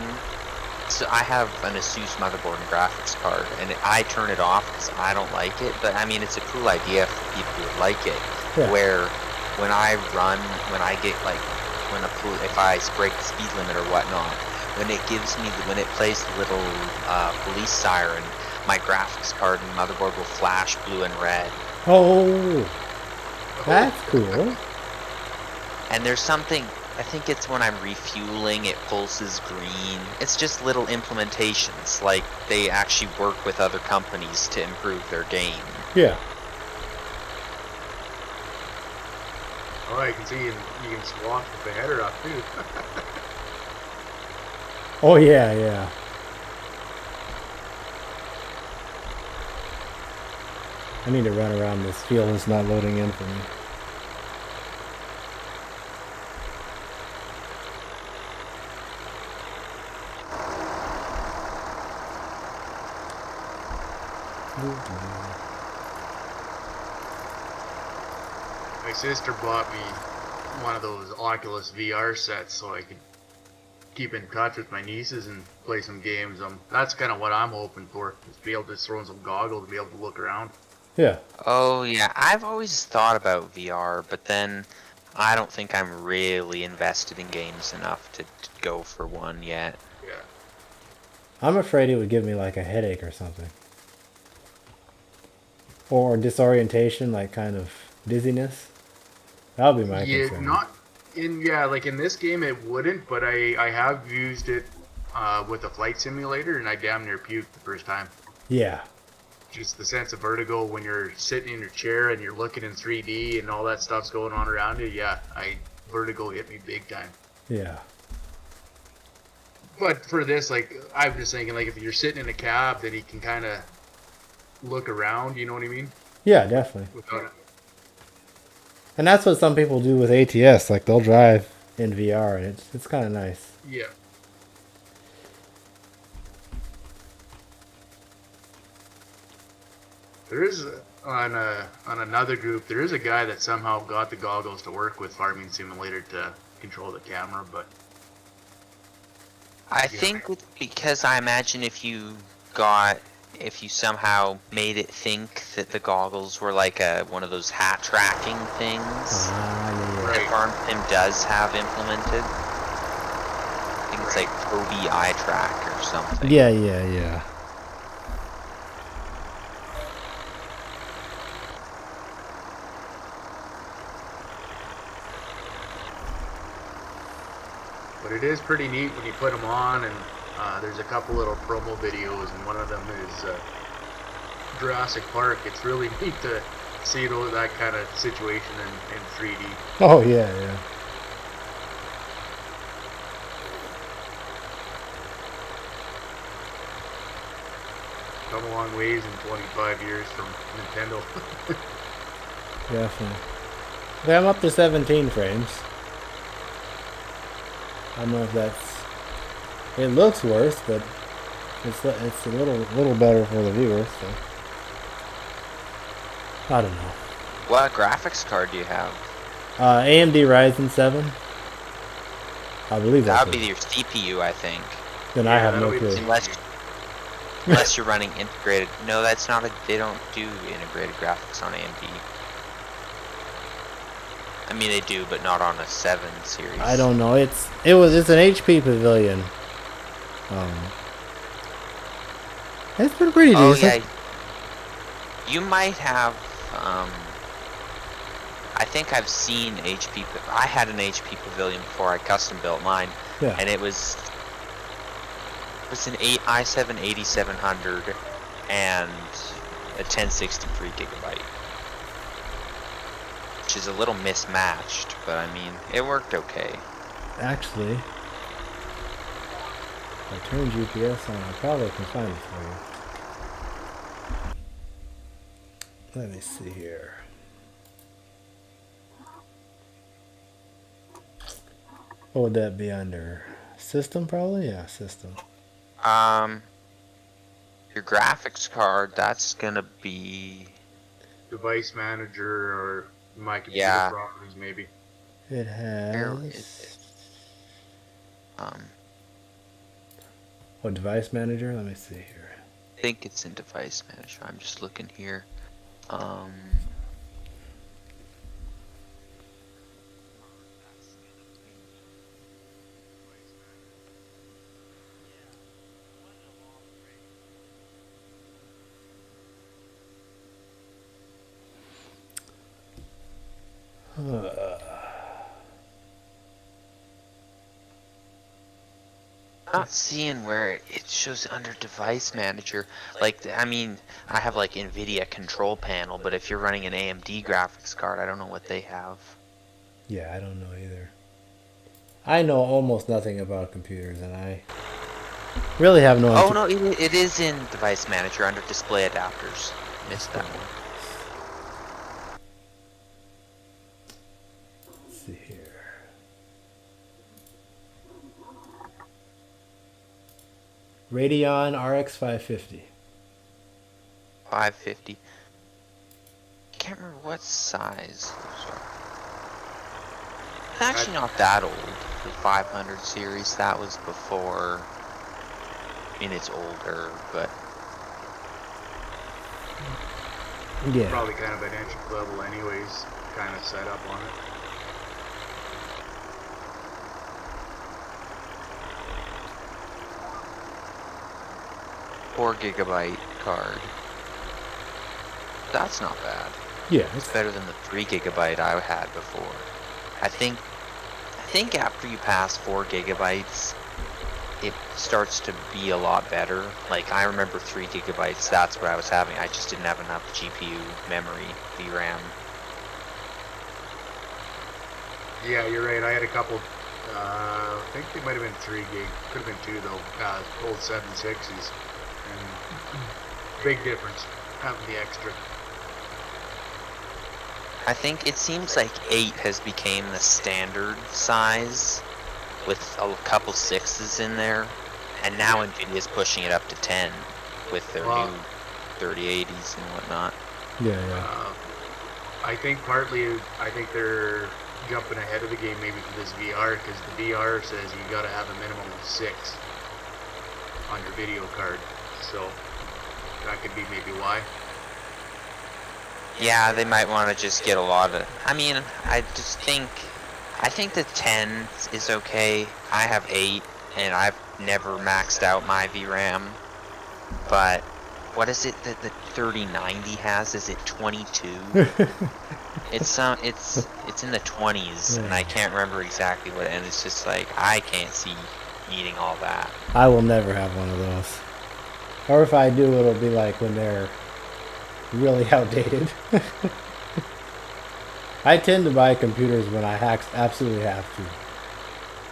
So I have an ASUS motherboard and graphics card, and I turn it off because I don't like it. But I mean, it's a cool idea for people who would like it. Yeah. Where when I run, when I get like if I break the speed limit or whatnot, when it plays the little police siren, my graphics card and motherboard will flash blue and red. Oh, that's cool. And there's something, I think it's when I'm refueling, it pulses green. It's just little implementations, like they actually work with other companies to improve their game. Yeah. Oh, you can see you can swath with the header up too. Oh yeah, yeah. I need to run around this field. It's not loading in for me. My sister bought me one of those Oculus VR sets so I could keep in touch with my nieces and play some games. That's kind of what I'm hoping for, is to be able to throw in some goggles and be able to look around. Yeah. Oh yeah, I've always thought about VR, but then I don't think I'm really invested in games enough to go for one yet. Yeah. I'm afraid it would give me like a headache or something. Or disorientation, like kind of dizziness. That would be my concern. Like in this game it wouldn't, but I have used it with a flight simulator and I damn near puked the first time. Yeah. Just the sense of vertigo when you're sitting in your chair and you're looking in 3D and all that stuff's going on around you. Yeah, vertigo hit me big time. Yeah. But for this, like, I'm just thinking, like, if you're sitting in a cab, then you can kind of look around, you know what I mean? Yeah, definitely. Without it. And that's what some people do with ATS. Like, they'll drive in VR, and it's kind of nice. Yeah. There is, on another group, there is a guy that somehow got the goggles to work with Farming Simulator to control the camera, but... I think it's because I imagine if you somehow made it think that the goggles were like one of those hat tracking things Yeah. that Farm Sim does have implemented. I think it's like Tobii Eye Track or something. Yeah. But it is pretty neat when you put them on, and there's a couple little promo videos, and one of them is Jurassic Park. It's really neat to see that kind of situation in 3D. Oh, yeah. Come a long ways in 25 years from Nintendo. Definitely. Okay, I'm up to 17 frames. I don't know if that's... It looks worse, but it's a little better for the viewers, so... I don't know. What graphics card do you have? AMD Ryzen 7. I believe That that's would be your CPU, I think. Then I have no that'll be clue. the Unless you're running integrated. No, that's not they don't do integrated graphics on AMD. I mean, they do, but not on a 7 series. I don't know. It's an HP Pavilion. It's been pretty Oh decent. yeah. You might have. I think I've seen HP. I had an HP Pavilion before I custom built mine, Yeah. and it was an i7 8700, and a 1063 gigabyte, which is a little mismatched, but I mean, it worked okay. Actually, if I turn GPS on, I probably can find it for you. Let me see here. What would that be under? System, probably? Yeah, system. Your graphics card, that's gonna be, Device manager or my computer yeah, properties, maybe. It where is has... it? Oh, device manager? Let me see here. I think it's in device manager. I'm just looking here. Not seeing where it shows under device manager. Like, I mean, I have like NVIDIA control panel, but if you're running an AMD graphics card, I don't know what they have. Yeah, I don't know either. I know almost nothing about computers, and I really have no... Oh no, it is in device manager under display adapters. Missed that one. Let's see here. Radeon RX 550. 550. Can't remember what size those are. It's actually not that old. The 500 series, that was before. I mean, it's older, but Yeah. Probably kind of at entry level anyways, kind of set up on it. $4 GB card. That's not bad. Yeah, It's better than the 3 GB I had before. I think after you pass 4 gigabytes, it starts to be a lot better. Like, I remember 3 gigabytes, that's what I was having. I just didn't have enough GPU memory, VRAM. Yeah, you're right. I had a couple. I think they might have been 3 gig. Could have been 2 though. Old 7.6s. And big difference having the extra. I think it seems like 8 has become the standard size with a couple 6s in there, and now Nvidia's pushing it up to 10 with their new 3080s and whatnot. Yeah. I think partly, I think they're jumping ahead of the game maybe for this VR, because the VR says you got to have a minimum of 6 on your video card, so that could be maybe why. Yeah, they might want to just get a lot of... I mean, I think the 10 is okay. I have 8, and I've never maxed out my VRAM. But what is it that the 3090 has? Is it 22? It's in the 20s, and I can't remember exactly what. And it's just like, I can't see needing all that. I will never have one of those. Or if I do, it'll be like when they're really outdated. I tend to buy computers when I absolutely have to.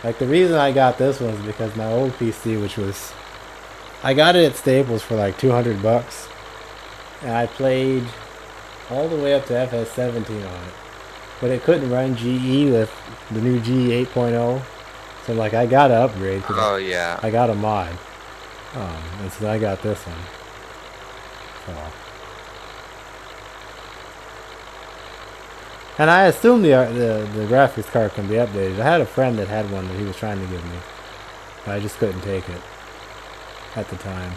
Like, the reason I got this one is because my old PC, which was... I got it at Staples for like $200. And I played all the way up to FS19 on it. But it couldn't run GE with the new GE 8.0. So, like, I gotta upgrade. Oh, yeah. I got a mod. And so I got this one. So... And I assume the graphics card can be updated. I had a friend that had one that he was trying to give me, but I just couldn't take it at the time.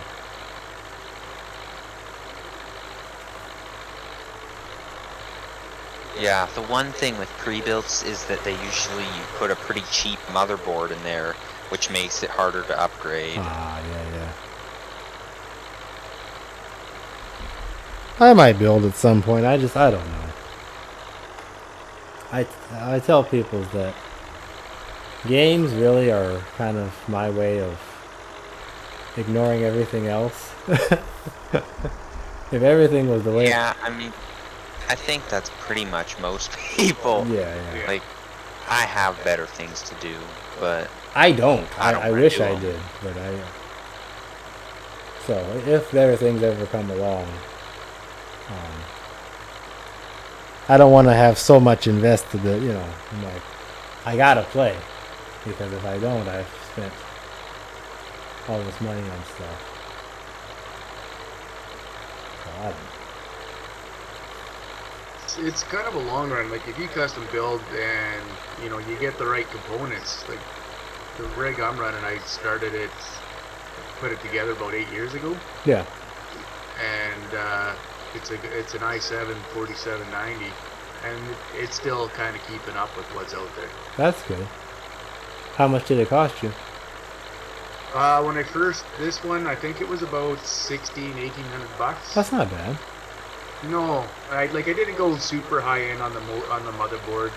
Yeah, the one thing with pre-builts is that they usually put a pretty cheap motherboard in there, which makes it harder to upgrade. Ah, yeah. I might build at some point. I don't know. I tell people that games really are kind of my way of ignoring everything else. If everything was the way. Yeah, I mean, I think that's pretty much most people. Yeah. Like, I have better things to do, but I don't. I don't I wanna wish do I 'em. did, but I. So if better things ever come along, I don't want to have so much invested that I'm like, I gotta play, because if I don't, I've spent all this money on stuff. So I don't. It's kind of a long run. Like if you custom build and you get the right components, like the rig I'm running, I started it, put it together about 8 years ago, Yeah. and it's an i7 4790, and it's still kind of keeping up with what's out there. That's good. How much did it cost you? When I first this one, I think it was about 1,800 bucks. That's not bad. No, I didn't go super high end on the motherboard.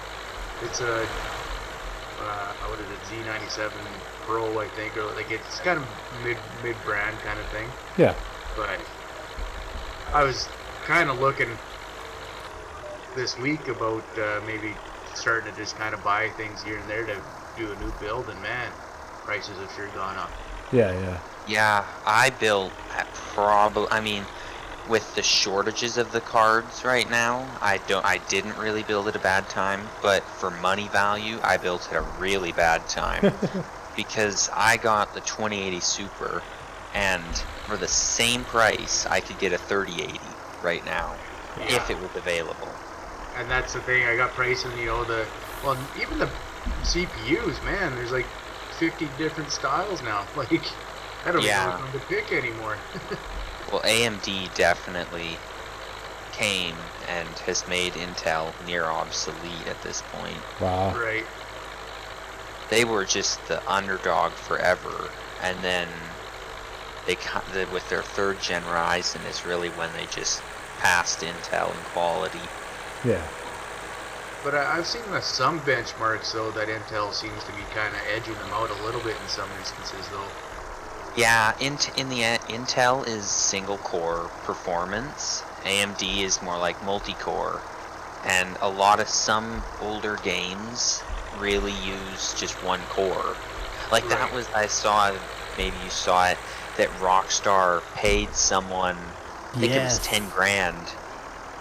It's a what is it, Z97 Pro, I think, or like it's kind of mid brand kind of thing. Yeah. But I was kind of looking this week about maybe starting to just kind of buy things here and there to do a new build, and man, prices have sure gone up. Yeah. yeah, I built at I mean, with the shortages of the cards right now, I didn't really build at a bad time, but for money value, I built at a really bad time because I got the 2080 Super, and for the same price, I could get a 3080 right now if it was available. And that's the thing. I got pricing, even the CPUs, man. There's like 50 different styles now. Like I don't know which one to pick anymore. Well, AMD definitely came and has made Intel near obsolete at this point. Wow. Right. They were just the underdog forever, and then with their 3rd gen Ryzen is really when they just passed Intel in quality. Yeah. But I've seen some benchmarks though that Intel seems to be kind of edging them out a little bit in some instances though. Yeah, in the end, Intel is single core performance. AMD is more like multi-core, and a lot of some older games really use just one core. Like that was, I saw, maybe you saw it, that Rockstar paid someone, I think it was 10 grand,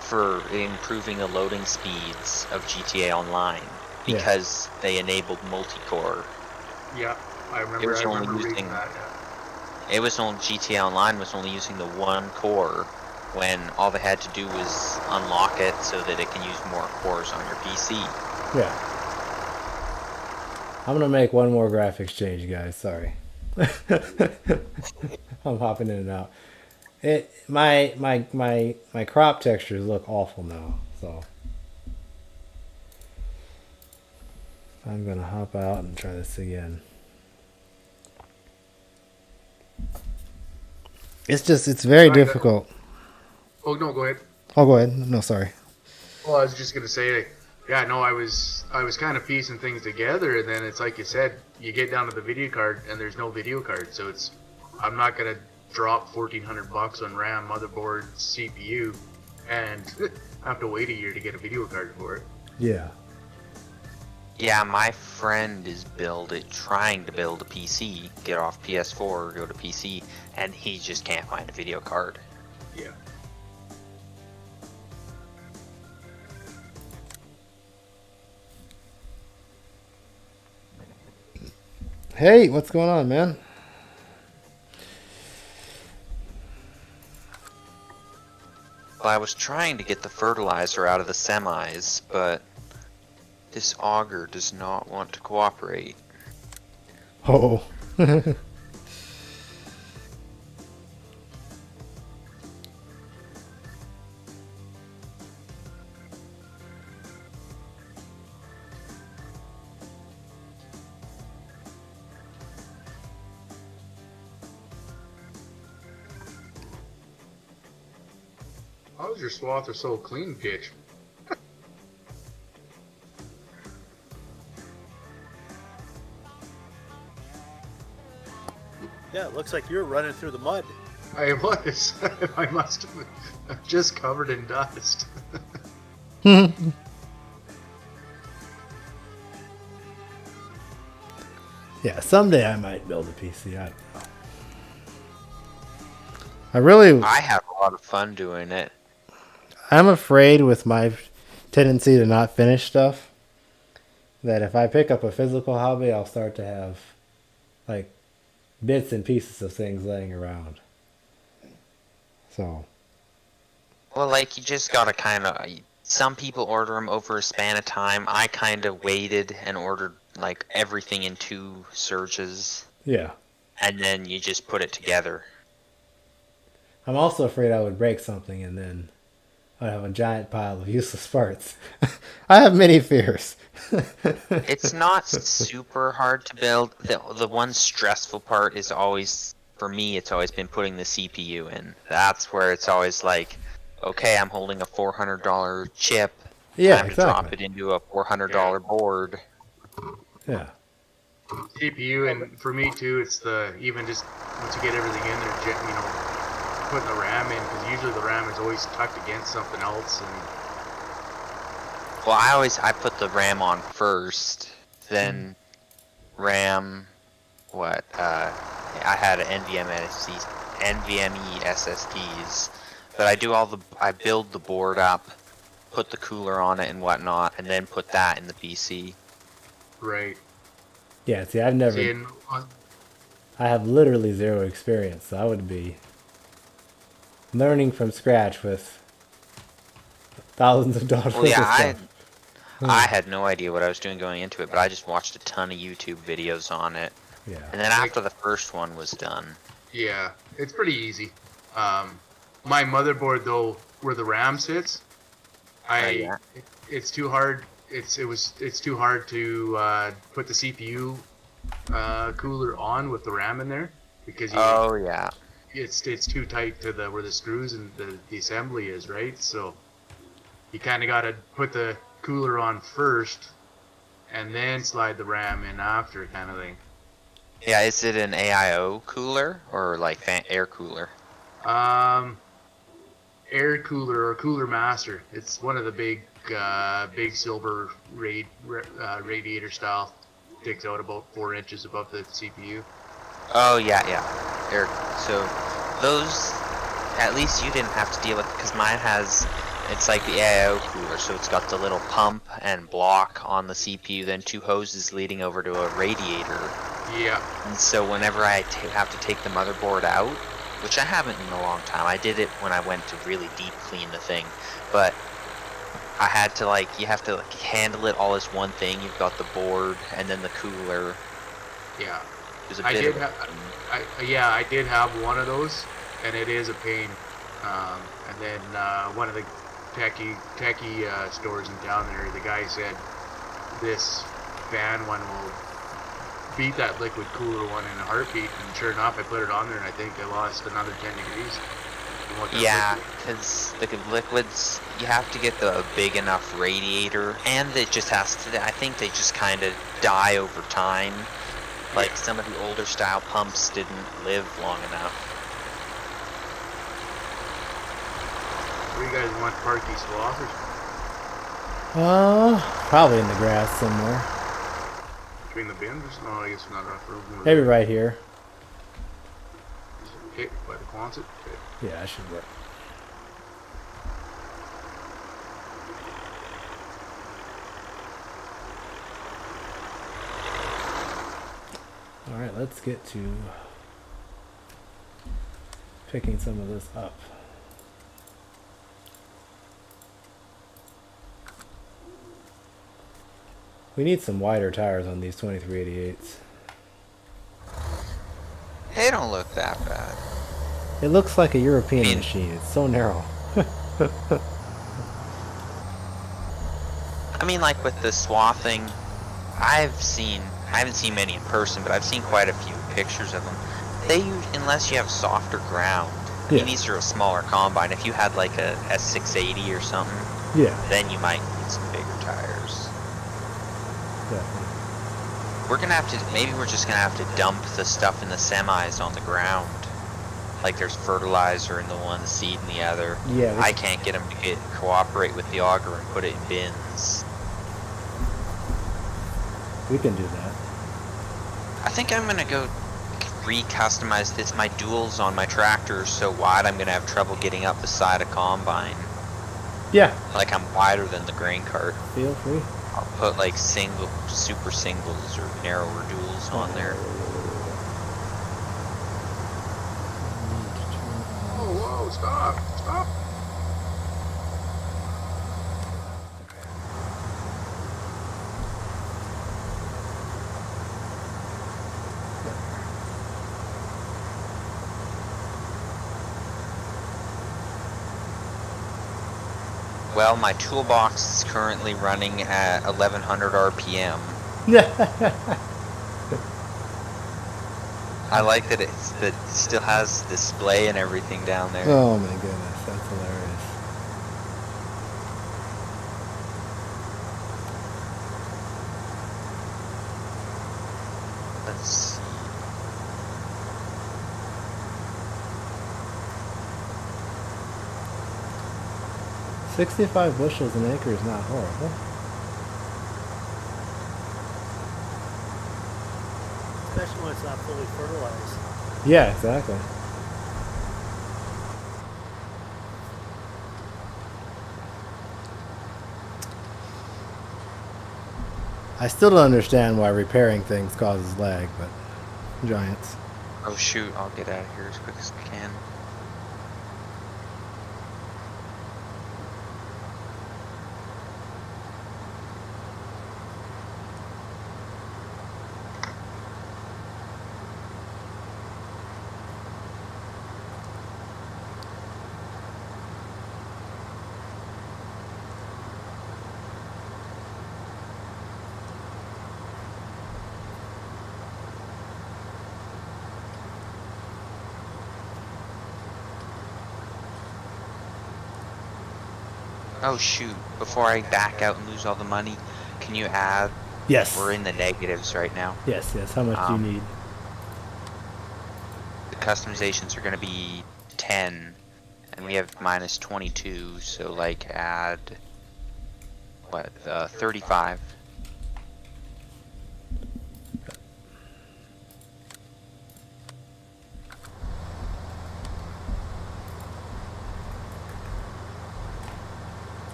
for improving the loading speeds of GTA Online because they enabled multi-core. Yeah, I remember reading that. It was on GTA Online was only using the one core when all they had to do was unlock it so that it can use more cores on your PC. Yeah. I'm gonna make one more graphics change, guys. Sorry. I'm hopping in and out. My crop textures look awful now, so I'm gonna hop out and try this again. It's very difficult. Oh no, go ahead. Oh, go ahead. No, sorry. Well, I was just gonna say, yeah, no, I was kind of piecing things together, and then it's like you said, you get down to the video card, and there's no video card, so I'm not gonna drop $1,400 on RAM, motherboard, CPU, and have to wait a year to get a video card for it. Yeah. Yeah, my friend is trying to build a PC, get off PS4, go to PC, and he just can't find a video card. Yeah. Hey, what's going on, man? Well, I was trying to get the fertilizer out of the semis, but this auger does not want to cooperate. Oh. How's your Swath or so clean pitch? Yeah, it looks like you're running through the mud. I was. I must have just covered in dust. Yeah, someday I might build a PC. I don't know. I really, I have a lot of fun doing it. I'm afraid with my tendency to not finish stuff that if I pick up a physical hobby, I'll start to have like bits and pieces of things laying around. So, Well, like, you just gotta kind of. Some people order them over a span of time. I kind of waited and ordered like everything in 2 surges, yeah. and then you just put it together. I'm also afraid I would break something and then I'd have a giant pile of useless parts. I have many fears. It's not super hard to build. The one stressful part is always, for me, it's always been putting the CPU in. That's where it's always like, okay, I'm holding a $400 chip. Yeah, Time to drop exactly. it into a $400 board. Yeah. CPU, and for me too, it's the even just once you get everything in there, you know, putting the RAM in, because usually the RAM is always tucked against something else, and Well, I put the RAM on first, then RAM. What? I had NVMe SSDs, but I build the board up, put the cooler on it and whatnot, and then put that in the PC. right. Yeah, see, I've never, See, and I have literally zero experience, so I would be learning from scratch with thousands of dollars Well, yeah, of stuff. I had no idea what I was doing going into it, but I just watched a ton of YouTube videos on it, Yeah. and then after the first one was done, yeah, it's pretty easy. My motherboard though, where the RAM sits, yeah. it's too hard. It's too hard to put the CPU cooler on with the RAM in there, because Oh yeah. it's too tight to where the screws and the assembly is, right? So you kind of got to put the cooler on first and then slide the RAM in after, kind of thing. Yeah, is it an AIO cooler or like air cooler? Air cooler or cooler master. It's one of the big silver radiator style. Sticks out about 4 inches above the CPU. Oh yeah, Air. So those, at least you didn't have to deal with, because mine has, it's like the AIO cooler, so it's got the little pump and block on the CPU, then 2 hoses leading over to a radiator. Yeah. And so whenever I have to take the motherboard out, which I haven't in a long time, I did it when I went to really deep clean the thing, but I had to you have to handle it all as one thing. You've got the board and then the cooler. Yeah. It was a I bit did of I did have one of those, and it is a pain. And then one of the techie stores in town there, the guy said this fan one will beat that liquid cooler one in a heartbeat, and sure enough, I put it on there, and I think I lost another 10 degrees. Yeah, because the liquids, you have to get the big enough radiator, and it just has to, I think they just kind of die over time. Like, some of the older style pumps didn't live long enough. Where you guys want to park these Swath? Probably in the grass somewhere. Between the bins? No, I guess not enough room. Maybe right here. Okay, by the Quonset? Okay. Yeah, that should work. Alright, let's get to picking some of this up. We need some wider tires on these 2388s. They don't look that bad. It looks like a European I mean- machine. It's so narrow. I mean, like with the swathing, I haven't seen many in person, but I've seen quite a few pictures of them. They use, unless you have softer ground. I mean, Yeah. these are a smaller combine. If you had like a S680 or something, Yeah, then you might need some bigger tires. definitely. Maybe we're just gonna have to dump the stuff in the semis on the ground. Like there's fertilizer in the one, the seed in the other. Yeah, I can't get them to cooperate with the auger and put it in bins. we can do that. I think I'm gonna go re-customize this. My duals on my tractor are so wide I'm gonna have trouble getting up beside a combine. Yeah, Like I'm wider than the grain cart. feel free. I'll put like super singles or narrower duals on there. Whoa, stop. Well, my toolbox is currently running at 1100 RPM. I like that it still has display and everything down there. Oh my goodness, that's hilarious. Let's see. $65 bushels an acre is not horrible. Especially when it's not fully fertilized. Yeah, exactly. I still don't understand why repairing things causes lag, but giants. Oh shoot, I'll get out of here as quick as I can. Oh shoot, before I back out and lose all the money, can you add? Yes. We're in the negatives right now. Yes, yes. How much do you need? The customizations are going to be 10, and we have minus 22, so like add, what, 35.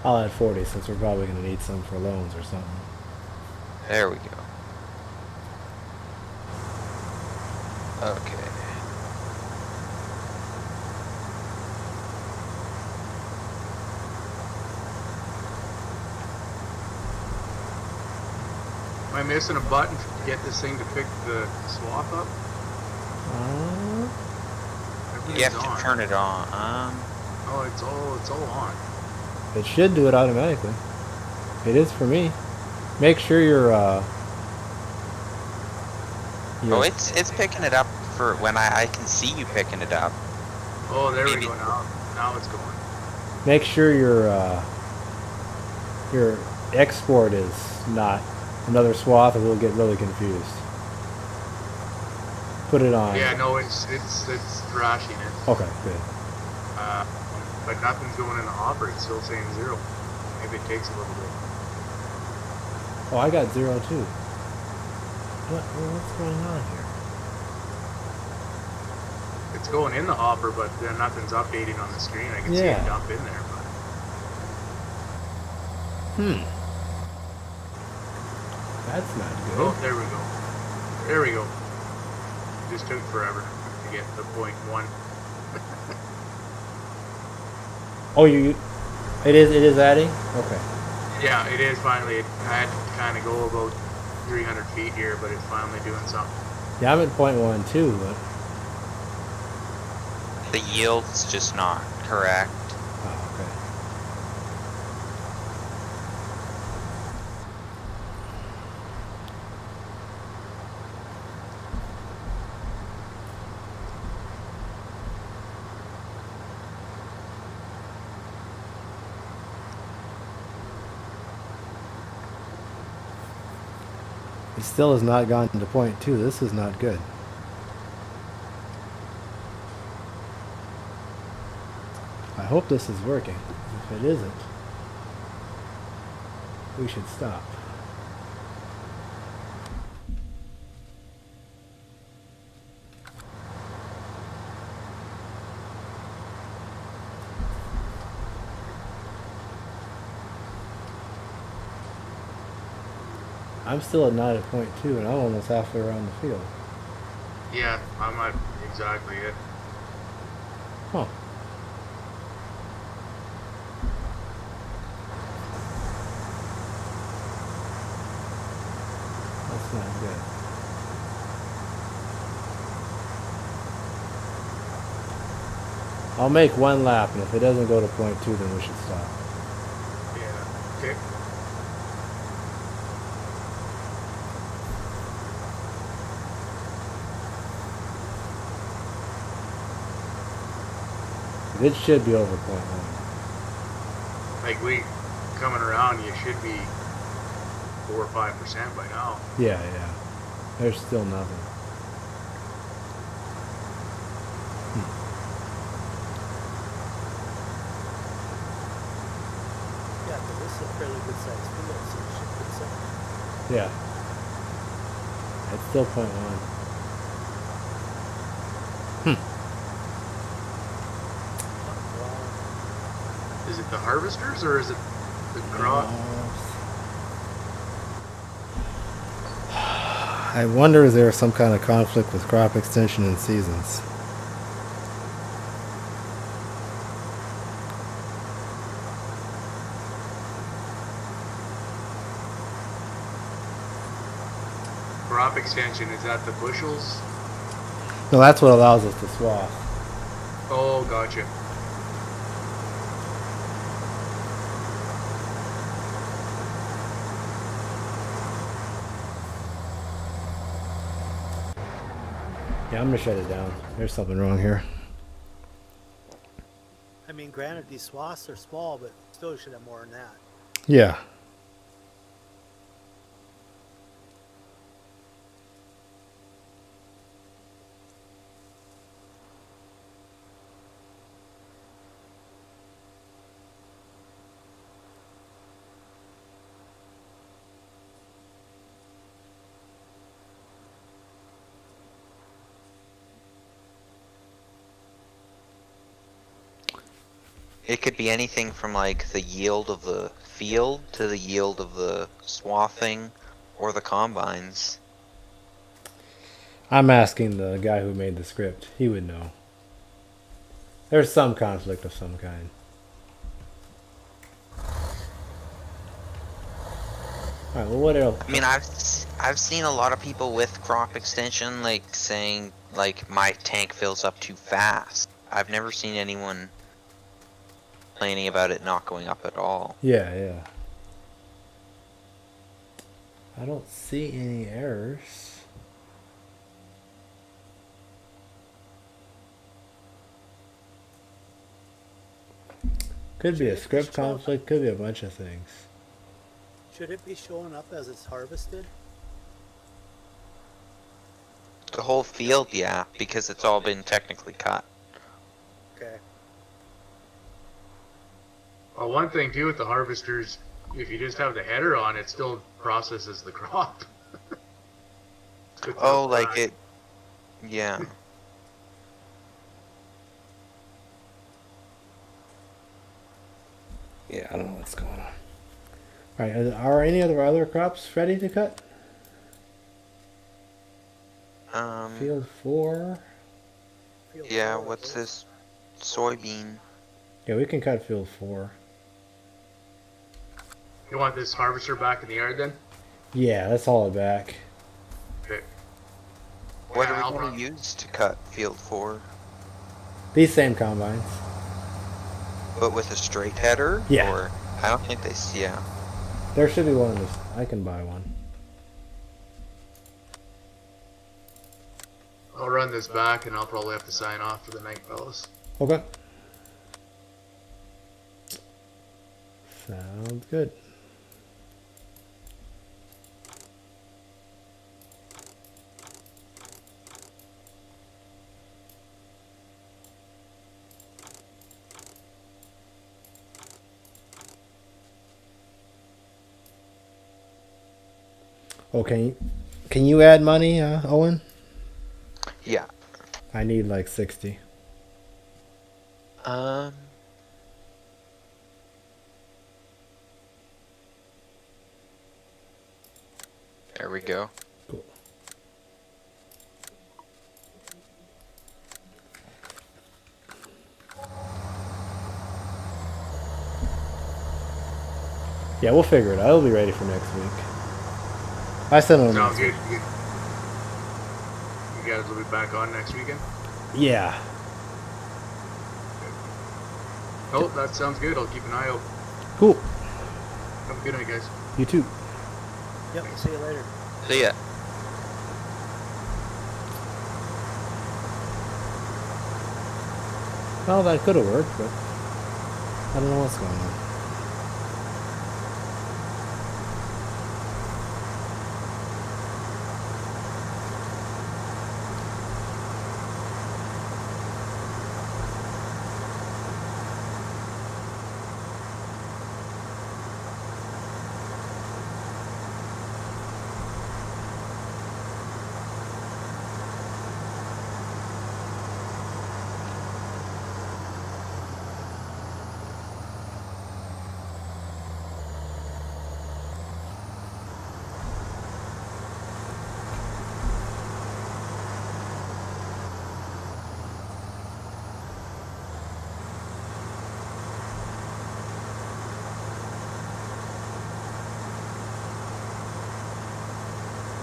I'll add 40 since we're probably going to need some for loans or something. There we go. Okay. Am I missing a button to get this thing to pick the swath up? You have Everything's on. to turn it on. Oh, it's all on. It should do it automatically. It is for me. Make sure you're Oh, it's picking it up for when I can see you picking it up. Oh, there Maybe. we go now. Now it's going. make sure your export is not another swath, or we'll get really confused. Put it on. Yeah, no, it's thrashing it. Okay, good. But nothing's going in the hopper. It's still saying 0. Maybe it takes a little bit. Oh, I got 0 too. What's going on here? It's going in the hopper, but then nothing's updating on the screen. I can see Yeah. it dump in there, but That's not good. oh, there we go. There we go. Just took forever to get the 0.1. Oh, it is adding? Okay. Yeah, it is finally. I had to kind of go about 300 feet here, but it's finally doing something. Yeah, I'm at 0.1 too, but The yield's just not correct. oh, okay. It still has not gone to 0.2. This is not good. I hope this is working. If it isn't, we should stop. I'm still at 9.2 and I'm almost halfway around the field. Yeah, I'm not exactly it. Huh. That's not good. I'll make one lap, and if it doesn't go to 0.2, then we should stop. Yeah. Okay. It should be over 0.1. Like we coming around, you should be 4 or 5% by now. Yeah, yeah. There's still nothing. Yeah, but this is a fairly good sized field, so it should be something. Yeah. It's still 0.1. Is it the harvesters or is it the crop? I wonder if there's some kind of conflict with crop extension and seasons. Crop extension, is that the bushels? No, that's what allows us to swath. Oh, gotcha. Yeah, I'm gonna shut it down. There's something wrong here. I mean, granted, these swaths are small, but still should have more than that. Yeah. It could be anything from like the yield of the field to the yield of the swathing or the combines. I'm asking the guy who made the script. He would know. There's some conflict of some kind. Alright, well what else? I mean, I've seen a lot of people with crop extension like saying like my tank fills up too fast. I've never seen anyone complaining about it not going up at all. Yeah, yeah. I don't see any errors. Could be a script conflict, could be a bunch of things. Should it be showing up as it's harvested? The whole field, yeah, because it's all been technically cut. Okay. Well, one thing too with the harvesters, if you just have the header on, it still processes the crop. Oh, like it, yeah. Yeah, I don't know what's going on. Alright, are any of the other crops ready to cut? Field 4. Yeah, what's this? Soybean. Yeah, we can cut field 4. You want this harvester back in the yard then? Yeah, let's haul it back. Okay. What Yeah, are I'll we going prob- to use to cut field 4? These same combines. But with a straight header? Yeah. Or, I don't think yeah. There should be one of this. I can buy one. I'll run this back and I'll probably have to sign off for the night, fellas. Okay. Sounds good. Okay, can you add money, Owen? Yeah. I need like 60. Um. There we go. Cool. Yeah, we'll figure it out. It'll be ready for next week. I sent them Sounds next good. week. You guys will be back on next weekend? Yeah. Oh, that sounds good. I'll keep an eye out. Cool. Have a good night, guys. You too. Yep, see you later. See ya. Well, that could have worked, but I don't know what's going on.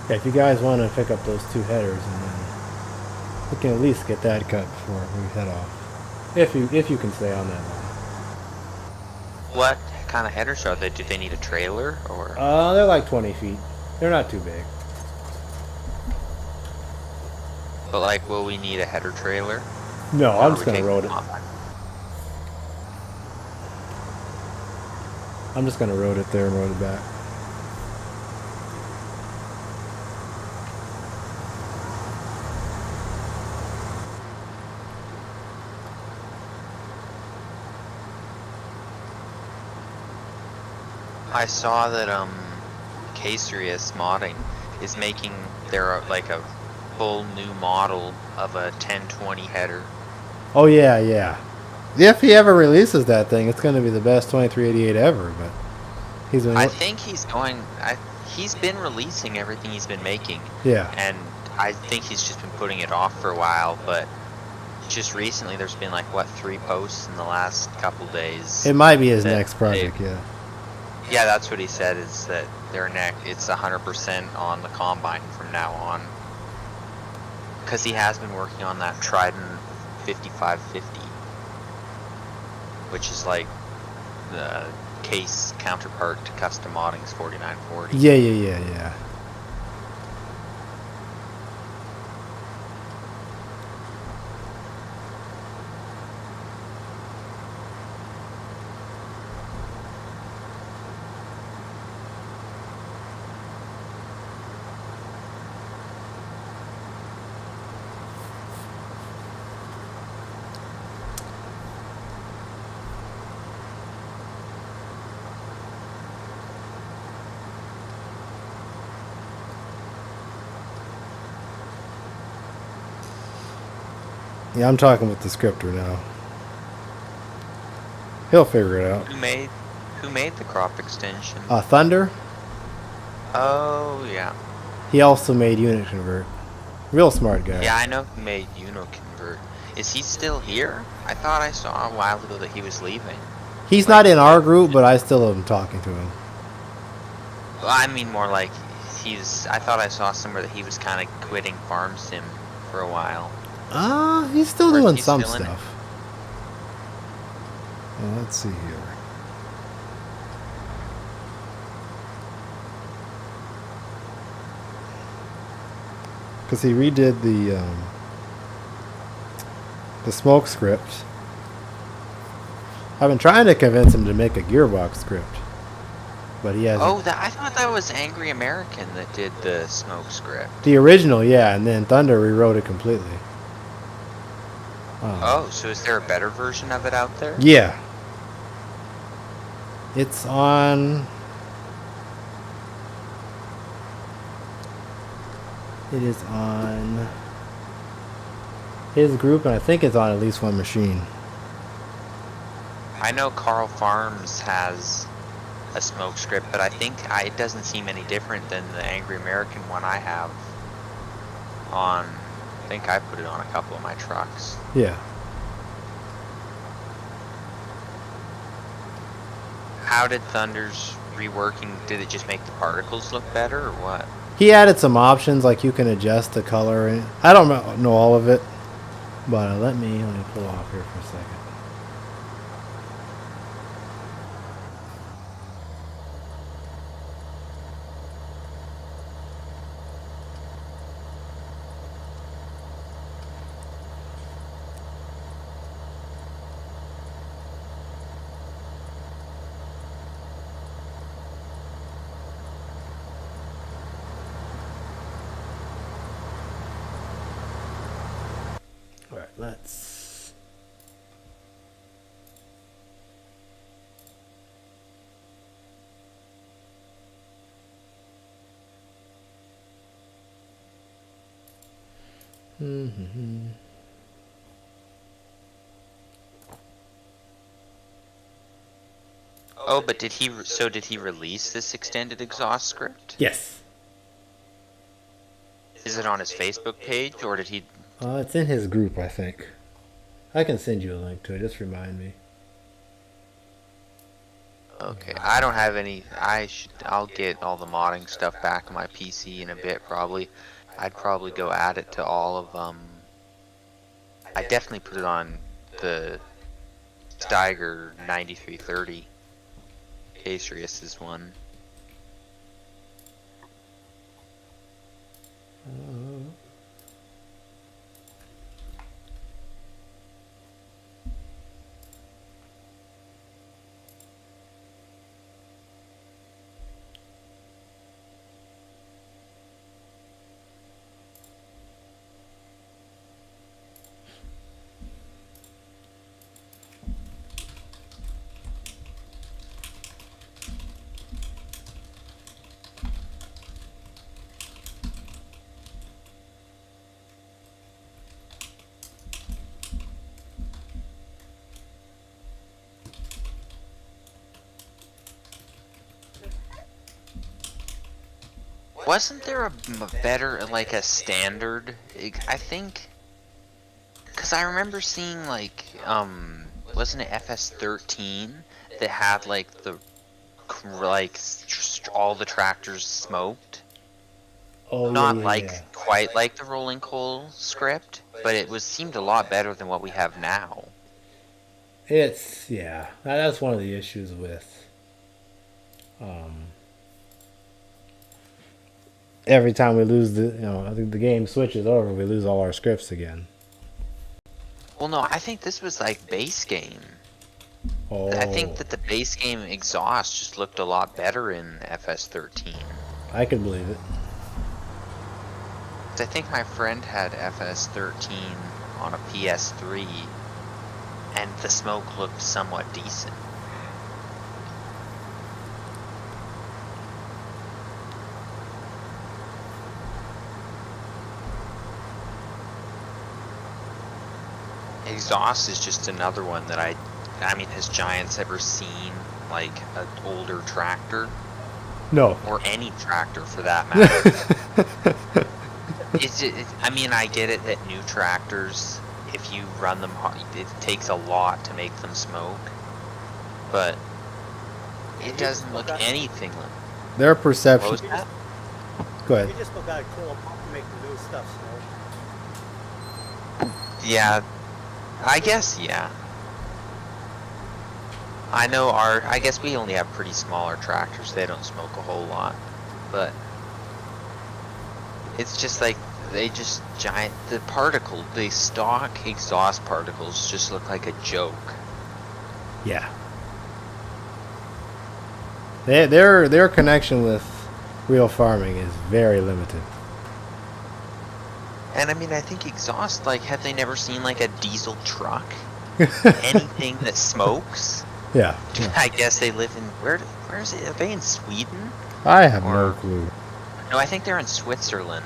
Yeah, if you guys want to pick up those 2 headers, and then we can at least get that cut before we head off. If you can stay on that long. What kind of headers are they? Do they need a trailer or? They're like 20 feet. They're not too big. But like, will we need a header trailer? No, Or I'm are just we gonna taking road it. combine? I'm just gonna road it there and road it back. I saw that Caserius Modding is making their like a full new model of a 1020 header. Oh yeah, yeah. If he ever releases that thing, it's gonna be the best 2388 ever. But he's been. I think he's going. He's been releasing everything he's been making, Yeah. and I think he's just been putting it off for a while. But just recently, there's been like what 3 posts in the last couple days. It might be his that next project. Yeah. Yeah, that's what he said. Is that their it's 100% on the combine from now on. Because he has been working on that Trident 5550, which is like the case counterpart to Custom Modding's 4940. Yeah. Yeah, I'm talking with the scripter now. He'll figure it out. Who made the crop extension? Thunder. Oh yeah. He also made unit convert. Real smart guy. Yeah, I know who made Uniconvert. Is he still here? I thought I saw a while ago that he was leaving. He's not in our group, but I still am talking to him. Well, I mean more like I thought I saw somewhere that he was kind of quitting Farm Sim for a while. He's still Or is doing he some still in it? stuff. Let's see here. Because he redid the smoke script. I've been trying to convince him to make a gearbox script, but he hasn't. Oh, I thought that was Angry American that did the smoke script. The original, yeah, and then Thunder rewrote it completely. Oh, so is there a better version of it out there? Yeah. It's on... It is on his group, and I think it's on at least one machine. I know Carl Farms has a smoke script, but I think it doesn't seem any different than the Angry American one I have on. I think I put it on a couple of my trucks. Yeah. How did Thunder's reworking, did it just make the particles look better or what? He added some options, like you can adjust the color. And I don't know all of it, but let me pull off here for a second. All right, let's. Mm-hmm. Oh, but did he release this extended exhaust script? Yes. Is it on his Facebook page or did he? It's in his group, I think. I can send you a link to it. Just remind me. Okay, I don't have any. I'll get all the modding stuff back on my PC in a bit probably. I'd probably go add it to all of I definitely put it on the Steiger 9330. Casrius's one. Wasn't there a better, like a standard, I think, because I remember seeing like, wasn't it FS19 that had like the, like, all the tractors smoked? Oh, Not yeah, like, yeah. quite like the rolling coal script, but it seemed a lot better than what we have now. It's, yeah. That's one of the issues with every time we lose I think the game switches over, we lose all our scripts again. Well, no, I think this was like base game. Oh. I think that the base game exhaust just looked a lot better in FS13. I could believe it. I think my friend had FS13 on a PS3, and the smoke looked somewhat decent. Exhaust is just another one that I mean, has Giants ever seen like an older tractor? No. Or any tractor for that matter. I mean, I get it that new tractors, if you run them hard, it takes a lot to make them smoke. But it doesn't look anything like. Their What perception. was that? Go ahead. You just still gotta kill them to make the new stuff smoke. Yeah, I guess, yeah. I know I guess we only have pretty smaller tractors, they don't smoke a whole lot, but it's just like, the stock exhaust particles just look like a joke. Yeah. Their connection with real farming is very limited. And I mean, I think exhaust, like, have they never seen like a diesel truck? Anything that smokes? Yeah. I guess they live in, where is it? Are they in Sweden? I have no Or- clue. No, I think they're in Switzerland.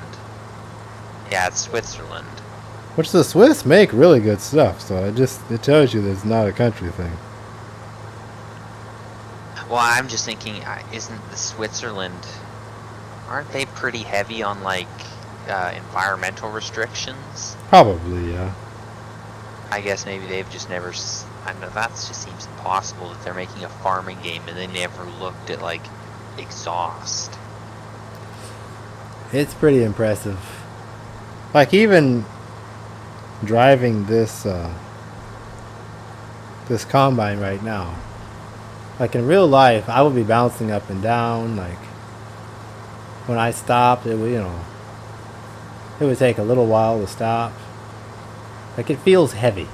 Yeah, it's Switzerland. Which the Swiss make really good stuff, so it tells you that it's not a country thing. Well, I'm just thinking, isn't the Switzerland, aren't they pretty heavy on like environmental restrictions? Probably, yeah. I guess maybe they've just never. I know that just seems impossible that they're making a farming game and they never looked at like exhaust. It's pretty impressive. Like even driving this this combine right now. Like in real life, I would be bouncing up and down. Like when I stopped, it would, it would take a little while to stop. Like it feels heavy,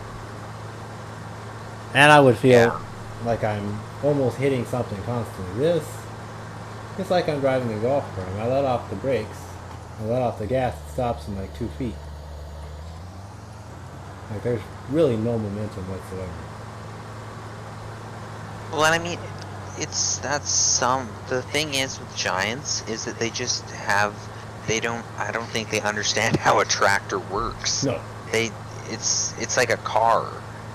and I would feel like I'm almost hitting something constantly. It's like I'm driving a golf cart. I let off the brakes, I let off the gas, it stops in like 2 feet. Like there's really no momentum whatsoever. Well, I mean, the thing is with Giants is that they just have, I don't think they understand how a tractor works. No. It's like a car.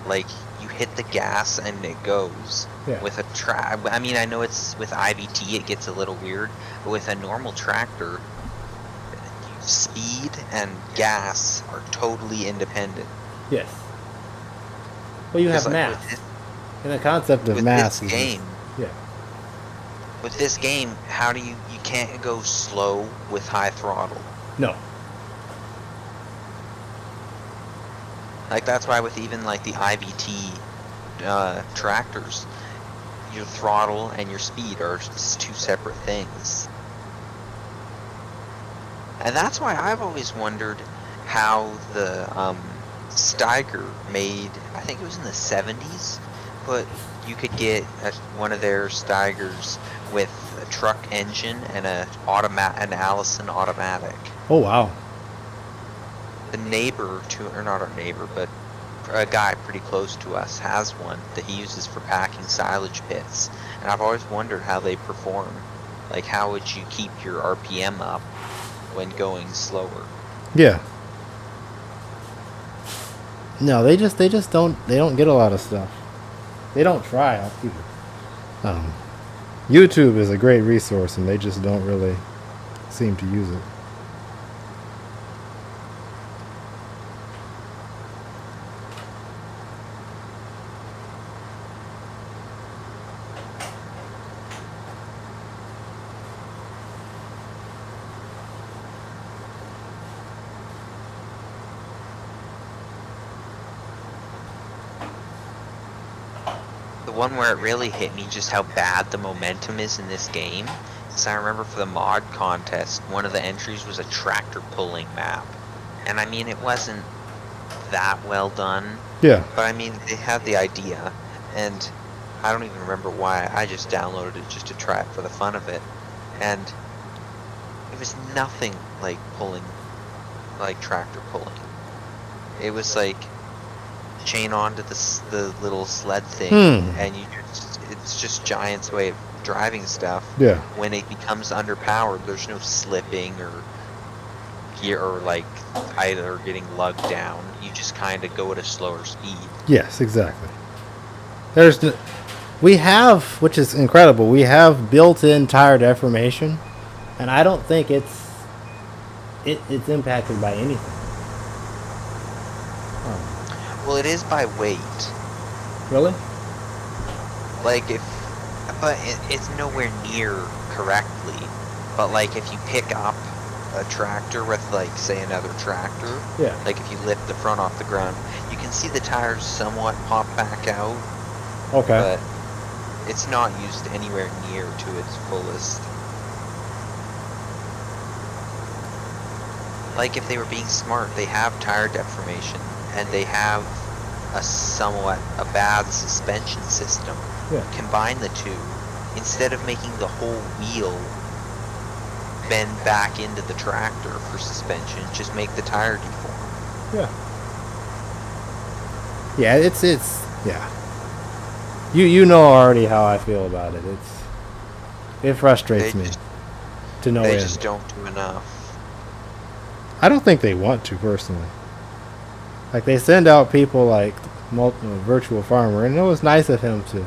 Like, you hit the gas and it goes. Yeah. With a I mean, I know it's, with IVT it gets a little weird, but with a normal tractor, speed and gas are totally independent. Yes. Well, you have Like mass. And the concept of with mass this is game, yeah. with this game, how do you can't go slow with high throttle. No. Like that's why with even like the IVT tractors, your throttle and your speed are just two separate things. And that's why I've always wondered how the Steiger made, I think it was in the 70s, but you could get one of their Steigers with a truck engine and an Allison automatic. Oh wow. The neighbor or not our neighbor, but a guy pretty close to us has one that he uses for packing silage pits. And I've always wondered how they perform. Like how would you keep your RPM up when going slower? Yeah. No, they just don't get a lot of stuff. They don't try either. YouTube is a great resource, and they just don't really seem to use it. The one where it really hit me just how bad the momentum is in this game is I remember for the mod contest, one of the entries was a tractor pulling map. And I mean, it wasn't that well done. Yeah. But I mean, they had the idea, and I don't even remember why. I just downloaded it just to try it for the fun of it. And it was nothing like pulling, like tractor pulling. It was like chain onto the little sled thing, and it's just Giant's way of driving stuff. Yeah. When it becomes underpowered, there's no slipping or gear or like either getting lugged down. You just kind of go at a slower speed. Yes, exactly. We have, which is incredible, we have built-in tire deformation, and I don't think it's impacted by anything. Well, it is by weight. Really? Like but it's nowhere near correctly. But like if you pick up a tractor with like say another tractor, Yeah. like if you lift the front off the ground, you can see the tires somewhat pop back out. Okay. But it's not used anywhere near to its fullest. Like if they were being smart, they have tire deformation and they have a bad suspension system. Yeah. Combine the two, instead of making the whole wheel bend back into the tractor for suspension, just make the tire deform. Yeah. Yeah, it's yeah. You know already how I feel about it. It frustrates me to no They end. just don't do enough. I don't think they want to personally. Like they send out people like virtual farmer, and it was nice of him to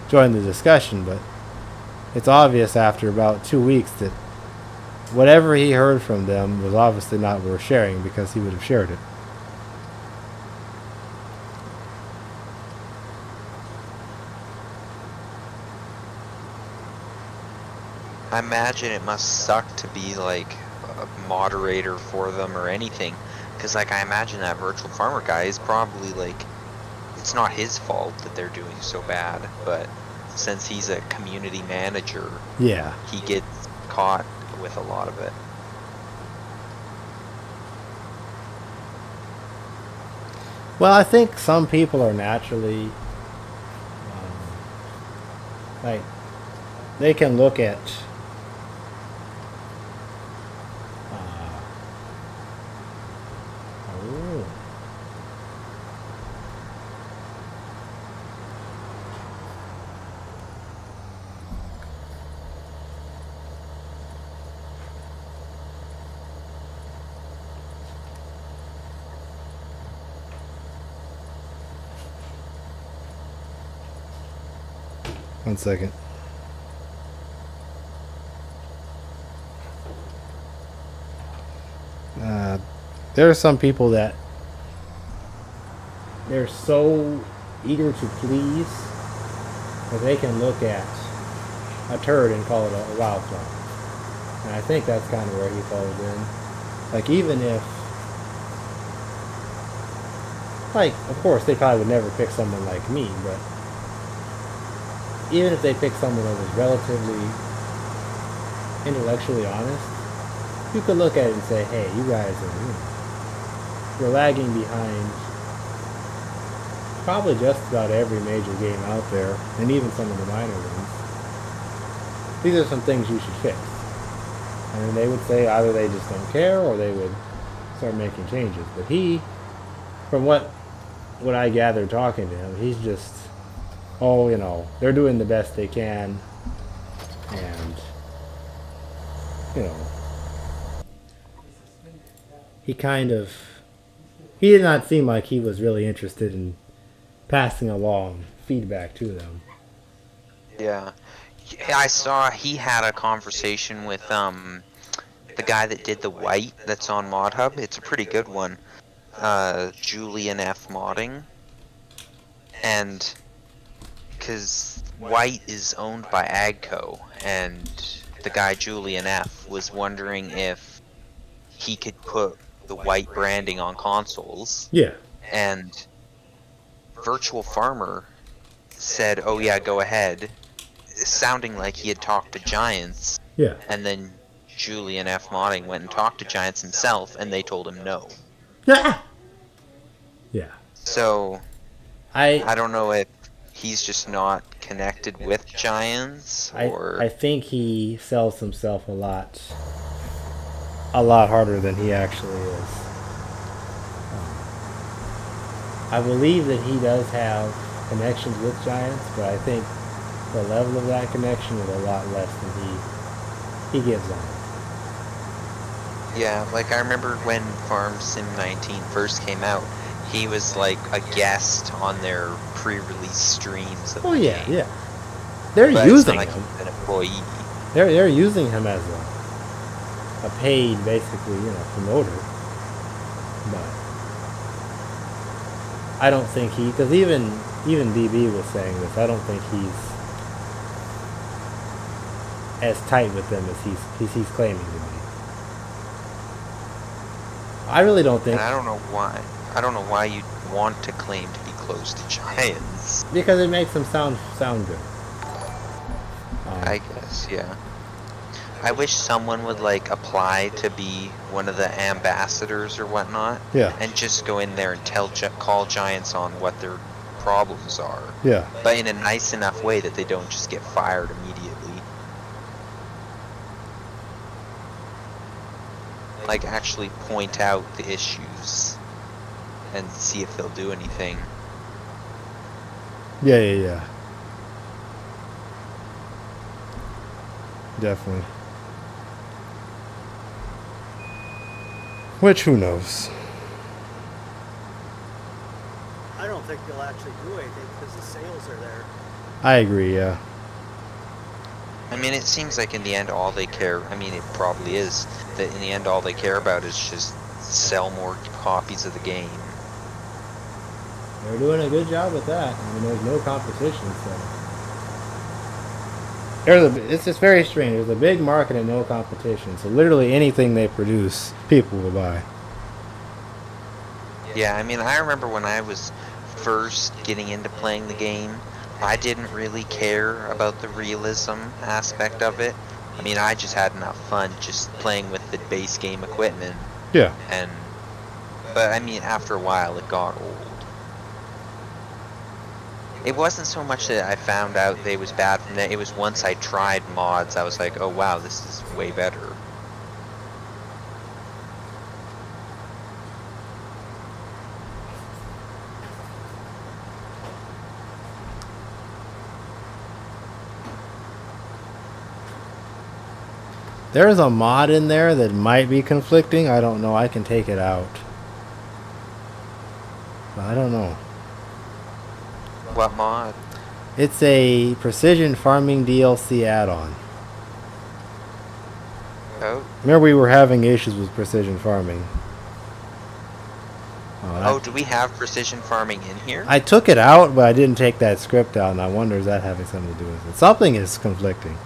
join the discussion, but it's obvious after about 2 weeks that whatever he heard from them was obviously not worth sharing, because he would have shared it. I imagine it must suck to be like a moderator for them or anything, because like I imagine that virtual farmer guy is probably like, it's not his fault that they're doing so bad, but since he's a community manager, Yeah. he gets caught with a lot of it. Well, I think some people are naturally like they can look at oh. 1 second. There are some people that they're so eager to please that they can look at a turd and call it a wildflower. And I think that's kind of where he falls in. Like, even if, like, of course, they probably would never pick someone like me, but even if they pick someone that was relatively intellectually honest, you could look at it and say, hey, you guys are, you're lagging behind probably just about every major game out there, and even some of the minor ones. These are some things you should fix. And then they would say either they just don't care or they would start making changes. But he, from what I gathered talking to him, he's just, oh, you know, they're doing the best they can, and, you know, he did not seem like he was really interested in passing along feedback to them. Yeah. I saw he had a conversation with the guy that did the white that's on ModHub. It's a pretty good one. Julian F. Modding. And because White is owned by Agco, and the guy Julian F. was wondering if he could put the White branding on consoles. Yeah. And Virtual Farmer said, oh yeah, go ahead, sounding like he had talked to Giants. Yeah. And then Julian F. Modding went and talked to Giants himself, and they told him no. Yeah. Yeah. So I don't know if he's just not connected with Giants, or I think he sells himself a lot harder than he actually is. I believe that he does have connections with Giants, but I think the level of that connection is a lot less than he gives on. yeah, like I remember when Farm Sim 19 first came out, he was like a guest on their pre-release streams of Oh the yeah, game. yeah. They're But it's using not like him. he's an employee. They're using him as a paid, basically, promoter. But I don't think because even DB was saying this, I don't think he's as tight with them as he's claiming to be. I really don't think, And I don't know why. I don't know why you'd want to claim to be close to Giants. because it makes them sound good. I guess, yeah. I wish someone would like apply to be one of the ambassadors or whatnot, Yeah. and just go in there and call Giants on what their problems are, Yeah. but in a nice enough way that they don't just get fired immediately. Like actually point out the issues and see if they'll do anything. Yeah. Definitely. Which, who knows? I don't think they'll actually do anything because the sales are there. I agree, yeah. I mean, it seems like in the end all they care, I mean it probably is, that in the end all they care about is just sell more copies of the game. They're doing a good job with that. I mean, there's no competition, so. It's just very strange. There's a big market and no competition. So literally anything they produce, people will buy. Yeah, I mean, I remember when I was first getting into playing the game, I didn't really care about the realism aspect of it. I mean, I just had enough fun just playing with the base game equipment. Yeah. But I mean, after a while, it got old. It wasn't so much that I found out they was bad from that. It was once I tried mods, I was like, oh wow, this is way better. There's a mod in there that might be conflicting. I don't know. I can take it out. But I don't know. What mod? It's a precision farming DLC add-on. Oh. Remember we were having issues with precision farming. Oh, do we have precision farming in here? I took it out, but I didn't take that script out, and I wonder is that having something to do with it. Something is conflicting.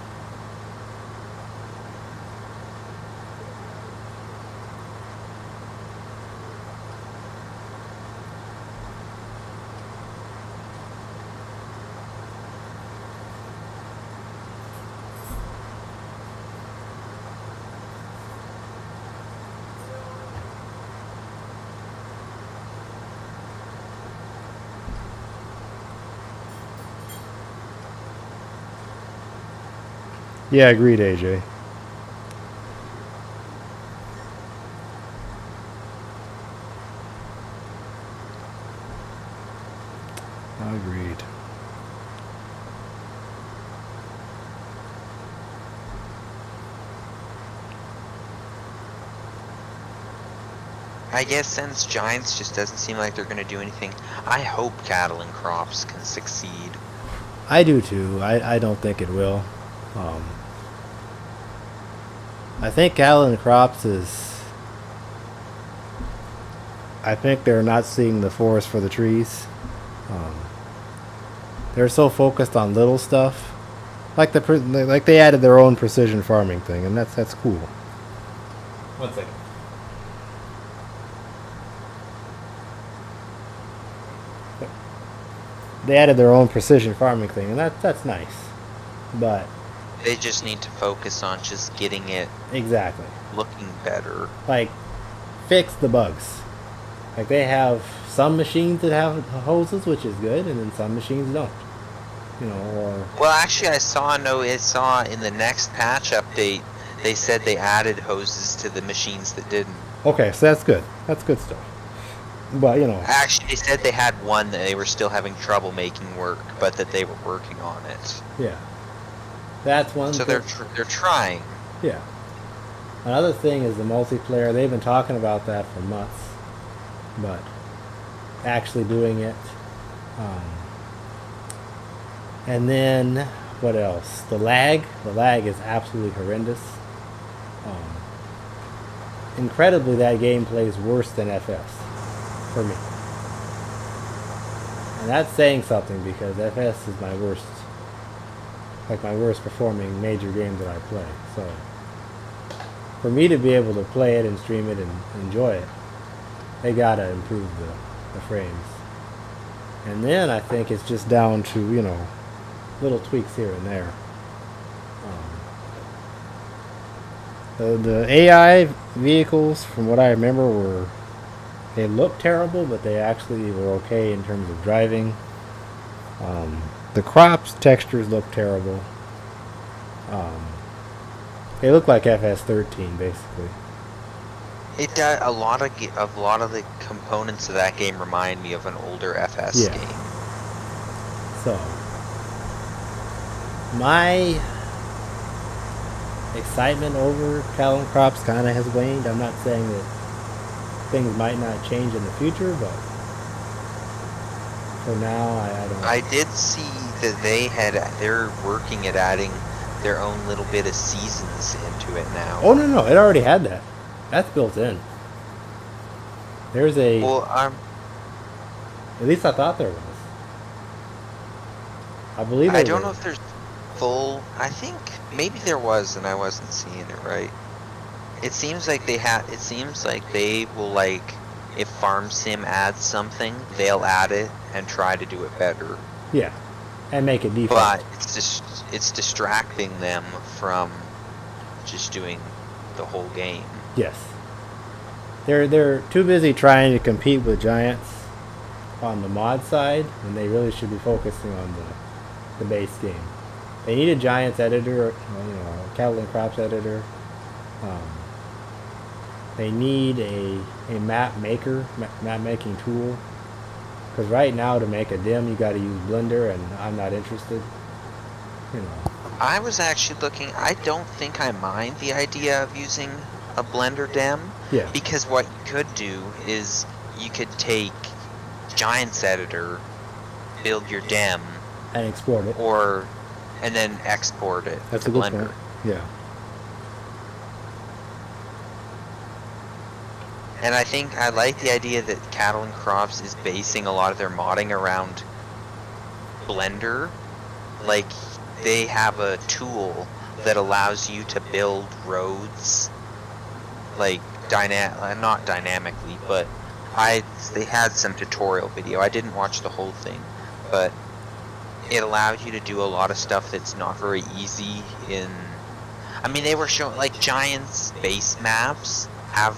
Yeah, agreed, AJ. Agreed. I guess since Giants just doesn't seem like they're going to do anything, I hope cattle and crops can succeed. I do too. I don't think it will. I think cattle and crops is... I think they're not seeing the forest for the trees. They're so focused on little stuff. Like they added their own precision farming thing, and that's cool. One second. They added their own precision farming thing, and that's nice. But They just need to focus on just getting it exactly, looking better. like, fix the bugs. Like, they have some machines that have hoses, which is good, and then some machines don't. You know, or Well, actually, I saw in the next patch update, they said they added hoses to the machines that didn't. okay, so that's good. That's good stuff. But you know, Actually, they said they had one that they were still having trouble making work, but that they were working on it. yeah, that's one. So thing. they're trying. Yeah. Another thing is the multiplayer. They've been talking about that for months, but actually doing it. And then what else? The lag. The lag is absolutely horrendous. Incredibly, that game plays worse than FS for me, and that's saying something because FS is my worst, like my worst performing major game that I play. So for me to be able to play it and stream it and enjoy it, they gotta improve the frames. And then I think it's just down to, you know, little tweaks here and there. The AI vehicles, from what I remember, they look terrible, but they actually were okay in terms of driving. The crops textures look terrible. They look like FS19 basically. It does. A lot of the components of that game remind me of an older FS Yeah. game. So my excitement over cattle and crops kind of has waned. I'm not saying that things might not change in the future, but for now, I don't. I did see that they're working at adding their own little bit of seasons into it now. Oh no, it already had that. That's built in. There's a. Well, At least I thought there was. I believe. I don't know if there's full. I think maybe there was, and I wasn't seeing it right. It seems like It seems like they will like. If Farm Sim adds something, they'll add it and try to do it better. Yeah, and make it default. But it's distracting them from just doing the whole game. Yes. They're too busy trying to compete with giants on the mod side, and they really should be focusing on the base game. They need a giants editor, a cattle and crops editor. They need a map making tool. Because right now to make a dim, you got to use Blender, and I'm not interested. I was actually looking. I don't think I mind the idea of using a Blender dim. Yeah. Because what you could do is you could take Giants Editor, build your dim, And export it. and then export it That's to a good Blender. point. Yeah. And I like the idea that Cattle and Crops is basing a lot of their modding around Blender. Like, they have a tool that allows you to build roads, like, not dynamically, but they had some tutorial video. I didn't watch the whole thing, but it allowed you to do a lot of stuff that's not very easy they were showing, like, Giants base maps have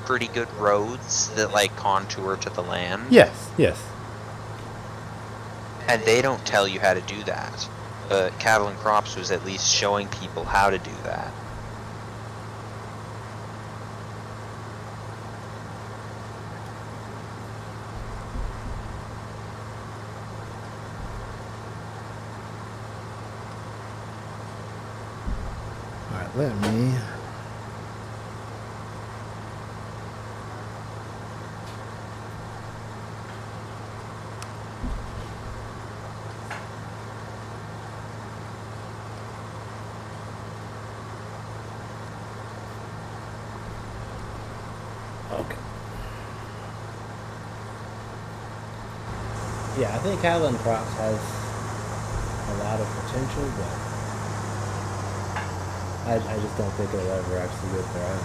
pretty good roads that, like, contour to the land. Yes. And they don't tell you how to do that. But Cattle and Crops was at least showing people how to do that. Alright, let me. Okay. Yeah, I think Cattle and Crops has a lot of potential, but I just don't think it'll ever actually get there.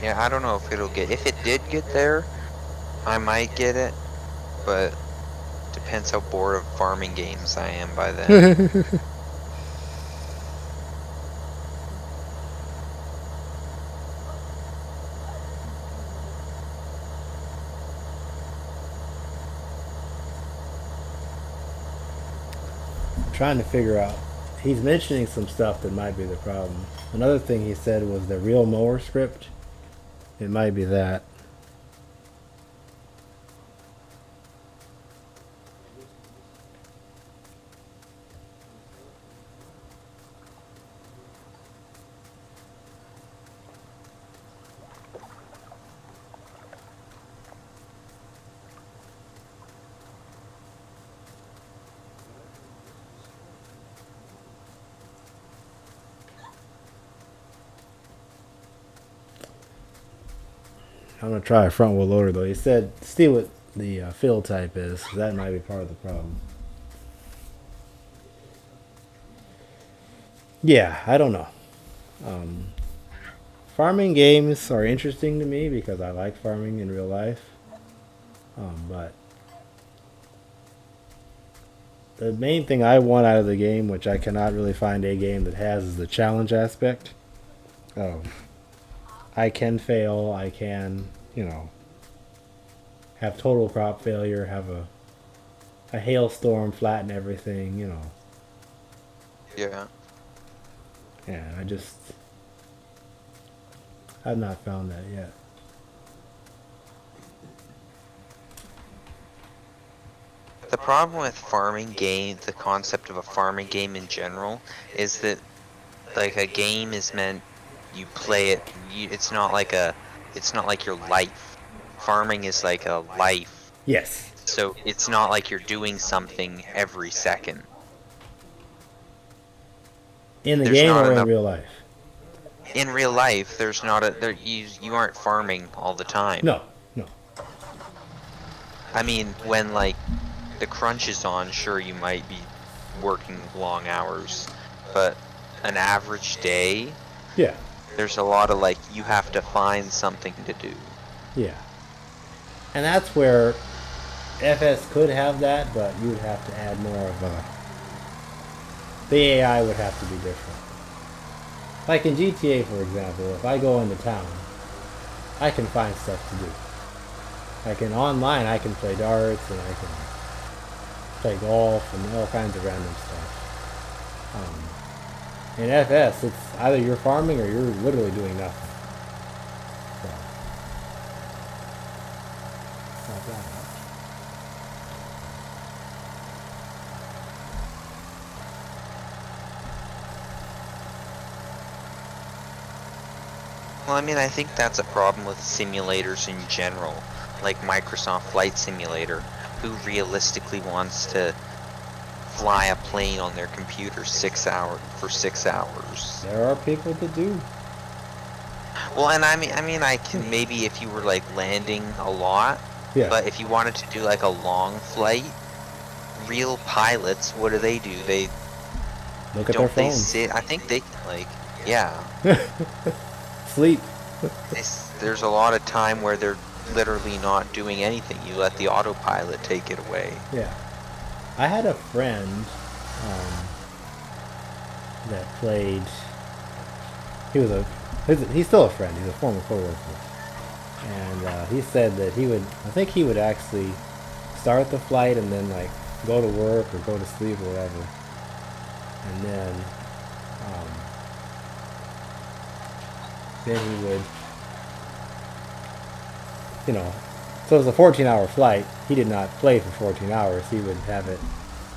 Yeah, I don't know if if it did get there, I might get it, but depends how bored of farming games I am by then. Trying to figure out. He's mentioning some stuff that might be the problem. Another thing he said was the real mower script. It might be that. I'm gonna try a front wheel loader though. He said see what the fill type is. That might be part of the problem. Yeah, I don't know. Farming games are interesting to me because I like farming in real life. But the main thing I want out of the game, which I cannot really find a game that has, is the challenge aspect. I can fail, I can, have total crop failure, have a hailstorm flatten everything, Yeah. Yeah, I've not found that yet. problem with farming game, the concept of a farming game in general, is that like a game is meant you play it. It's not like your life. Farming is like a life, Yes. so it's not like you're doing something every second. In the There's game not or in enough. real life? In real life, there's not a there. You aren't farming all the time. No. No. I mean, when like the crunch is on, sure you might be working long hours, but an average day, Yeah. there's a lot of like you have to find something to do. Yeah. And that's where FS could have that, but you would have to add more of a... The AI would have to be different. Like in GTA, for example, if I go into town, I can find stuff to do. Like in online, I can play darts, and I can play golf, and all kinds of random stuff. In FS, it's either you're farming or you're literally doing nothing. So, not that much. Well, I mean, I think that's a problem with simulators in general, like Microsoft Flight Simulator. Who realistically wants to fly a plane on their computer 6 hours? There are people that do. Well, and I mean, I can maybe if you were like landing a lot, Yeah. but if you wanted to do like a long flight, real pilots, what do? They Look at their don't they phones. sit? I think they like, yeah. Sleep. There's a lot of time where they're literally not doing anything. You let the autopilot take it away. Yeah. I had a friend that played... He's still a friend. He's a former coworker. And he said that I think he would actually start the flight and then like go to work or go to sleep or whatever. And then he would, so it was a 14-hour flight. He did not play for 14 hours. He would have it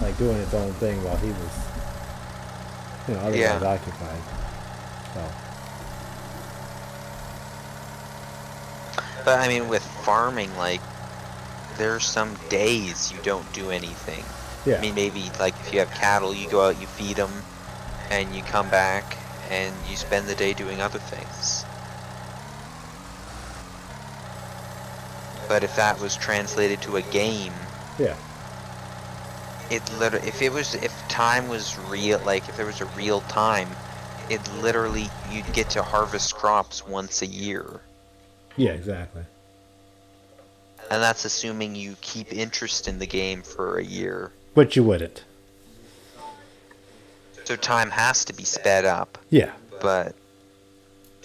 like doing its own thing while he was, otherwise Yeah. occupied. So, But I mean, with farming, like, there's some days you don't do anything. yeah. I mean, maybe like if you have cattle, you go out, you feed them, and you come back and you spend the day doing other things. But if that was translated to a game, Yeah. if time was real, like if there was a real time, you'd get to harvest crops once a year. Yeah, exactly. And that's assuming you keep interest in the game for a year. But you wouldn't. So time has to be sped up. Yeah. But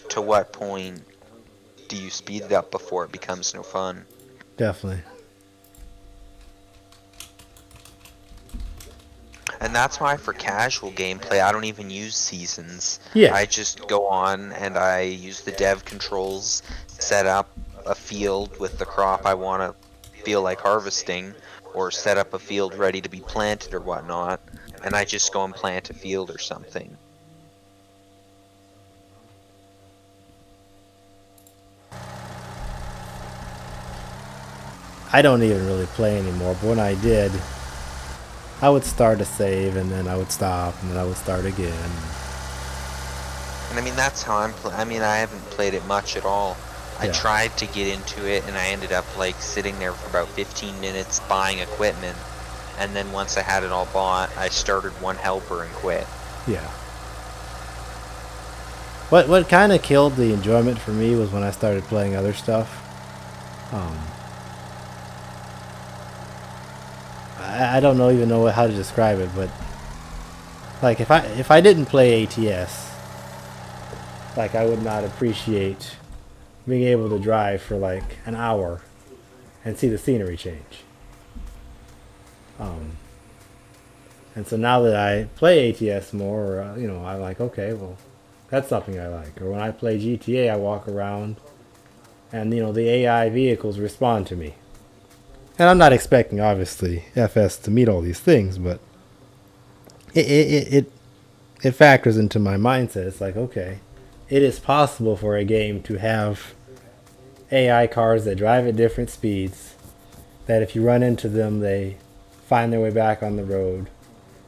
to what point do you speed it up before it becomes no fun? Definitely. And that's why for casual gameplay, I don't even use seasons. Yeah. I just go on and I use the dev controls, set up a field with the crop I want to feel like harvesting, or set up a field ready to be planted or whatnot, and I just go and plant a field or something. I don't even really play anymore, but when I did, I would start a save and then I would stop and then I would start again. And I mean, that's how I mean, I haven't played it much at all. I Yeah. tried to get into it and I ended up like sitting there for about 15 minutes buying equipment, and then once I had it all bought, I started one helper and quit. Yeah. What kind of killed the enjoyment for me was when I started playing other stuff. I don't even know how to describe it, but like if I didn't play ATS, like I would not appreciate being able to drive for like an hour and see the scenery change. And so now that I play ATS more, I'm like, okay, well, that's something I like. Or when I play GTA, I walk around, and the AI vehicles respond to me, And I'm not expecting, obviously, FS to meet all these things, but it factors into my mindset. It's like, okay, it is possible for a game to have AI cars that drive at different speeds, that if you run into them, they find their way back on the road.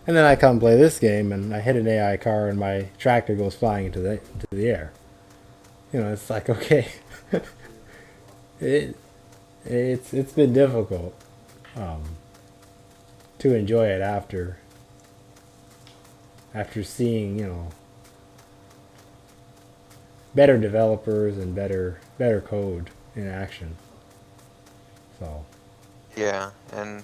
And then I come play this game, and I hit an AI car, and my tractor goes flying into the air. You know, it's like, okay, it's been difficult to enjoy it after seeing, you know, better developers and better code in action. So Yeah, and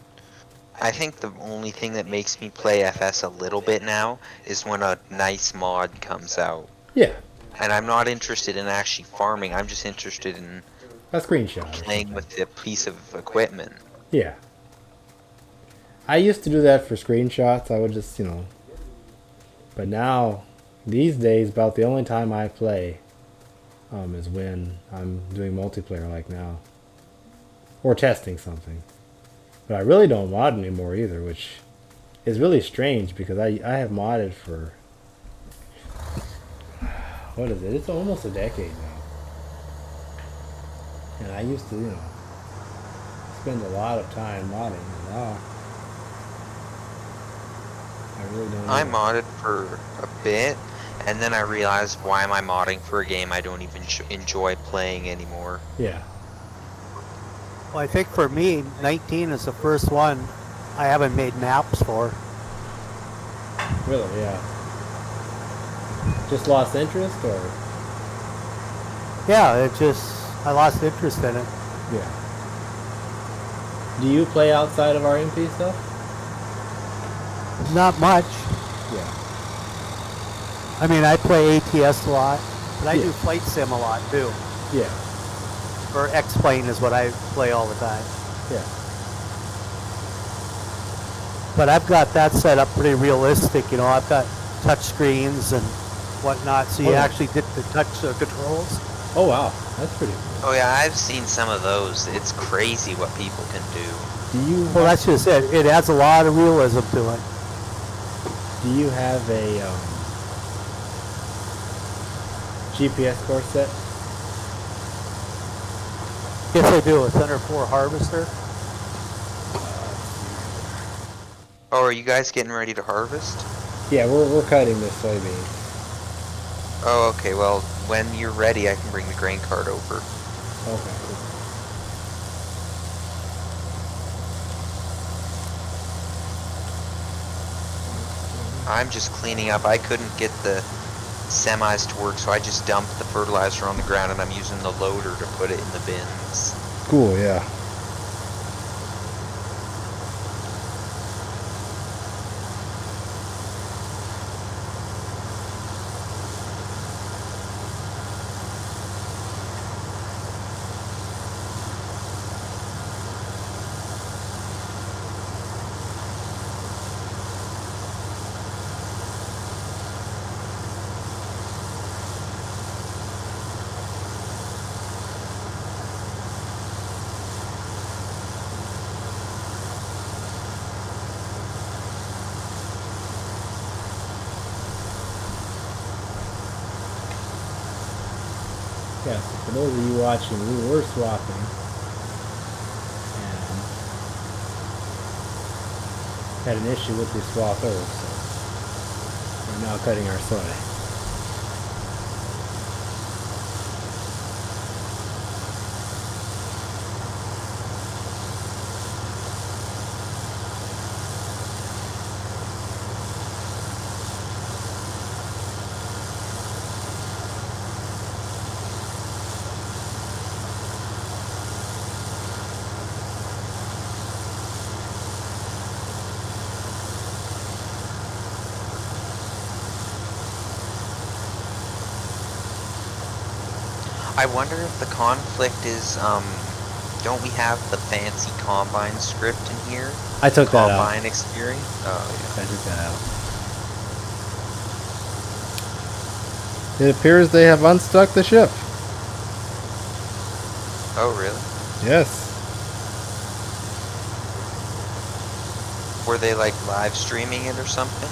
I think the only thing that makes me play FS a little bit now is when a nice mod comes out. yeah, And I'm not interested in actually farming, I'm just interested in a screenshot. or playing something. with the piece of equipment. Yeah. I used to do that for screenshots. I would just, you know. But now, these days, about the only time I play is when I'm doing multiplayer like now. Or testing something. But I really don't mod anymore either, which is really strange because I have modded for, what is it? It's almost a decade now. And I used to, you know, spend a lot of time modding, and now I really don't. I even- modded for a bit, and then I realized, why am I modding for a game I don't even enjoy playing anymore? Yeah. Well, I think for me, 19 is the first one I haven't made maps for. Really, yeah. Just lost interest, or Yeah, I lost interest in it. yeah. Do you play outside of RMP stuff? Not much. Yeah. I mean, I play ATS a lot, but I Yeah. do flight sim a lot too. Yeah. Or X-Plane is what I play all the time. Yeah. But I've got that set up pretty realistic, you know. I've got touch screens and whatnot, so you Oh, yeah. actually get the touch controls. Oh wow, that's pretty. Oh yeah, I've seen some of those. It's crazy what people can do. Do you Well, that's just it. It adds a lot of realism to it. do you have a GPS course set? Yes, I do. A Thunder 4 Harvester. Oh, are you guys getting ready to harvest? Yeah, we're cutting this soybean. Oh, okay, well, when you're ready, I can bring the grain cart over. Okay. I'm just cleaning up. I couldn't get the semis to work, so I just dumped the fertilizer on the ground, and I'm using the loader to put it in the bins. Cool. Yeah. Yeah, so for those of you watching, we were swapping. And had an issue with the Swath earth, so we're now cutting our soy. I wonder if the conflict is, don't we have the fancy Combine script in here? I took that out. Combine experience? Oh, I took that out. It appears they have unstuck the ship. yeah. Oh, really? Yes. Were they like live streaming it or something?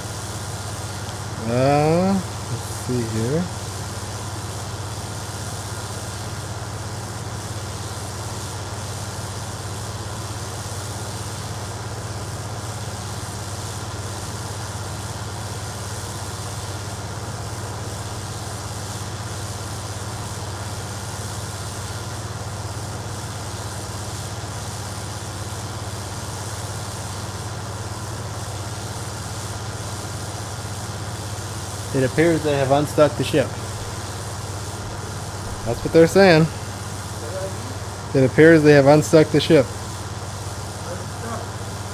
Let's see here. It appears they have unstuck the ship. That's what they're saying. It appears they have unstuck the ship.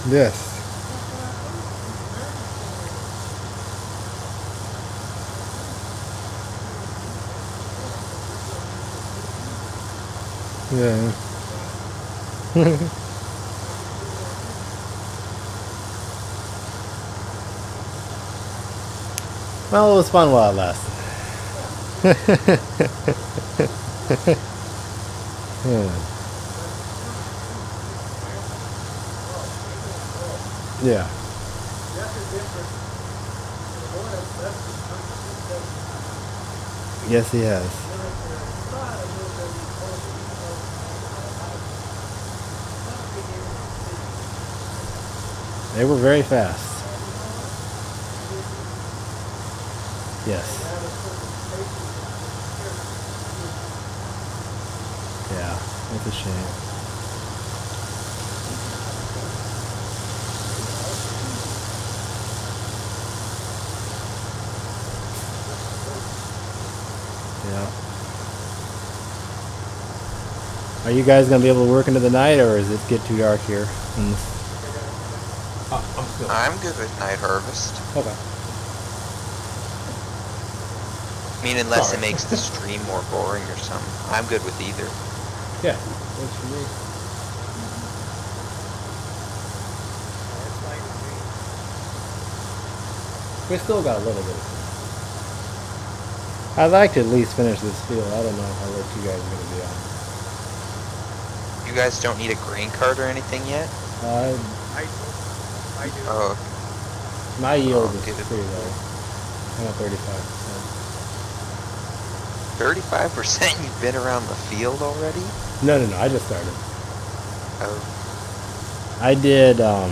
Yes. Yeah. Well, it was fun while it lasted. Yeah. Yes, he has. They were very fast. Yes. Yeah, that's a shame. Yeah. Are you guys gonna be able to work into the night, or is it get too dark here? I'm good with night harvest. Okay. I mean, unless it makes the stream more boring or something. I'm good with either. Yeah, works for me. We still got a little bit of time. I'd like to at least finish this field. I don't know how late you guys are gonna be on. You guys don't need a grain cart or anything yet? Uh, I do. Oh, my yield Oh, is good. pretty low. I'm at 35%. 35%? You've been around the field already? No, I just started. Oh, I did, I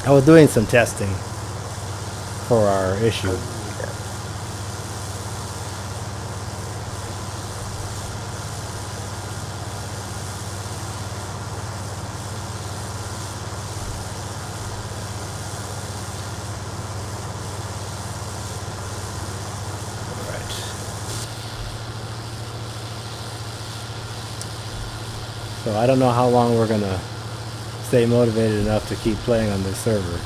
was doing some testing for our issue. Alright. So I don't know how long we're gonna stay motivated enough to keep playing on this server.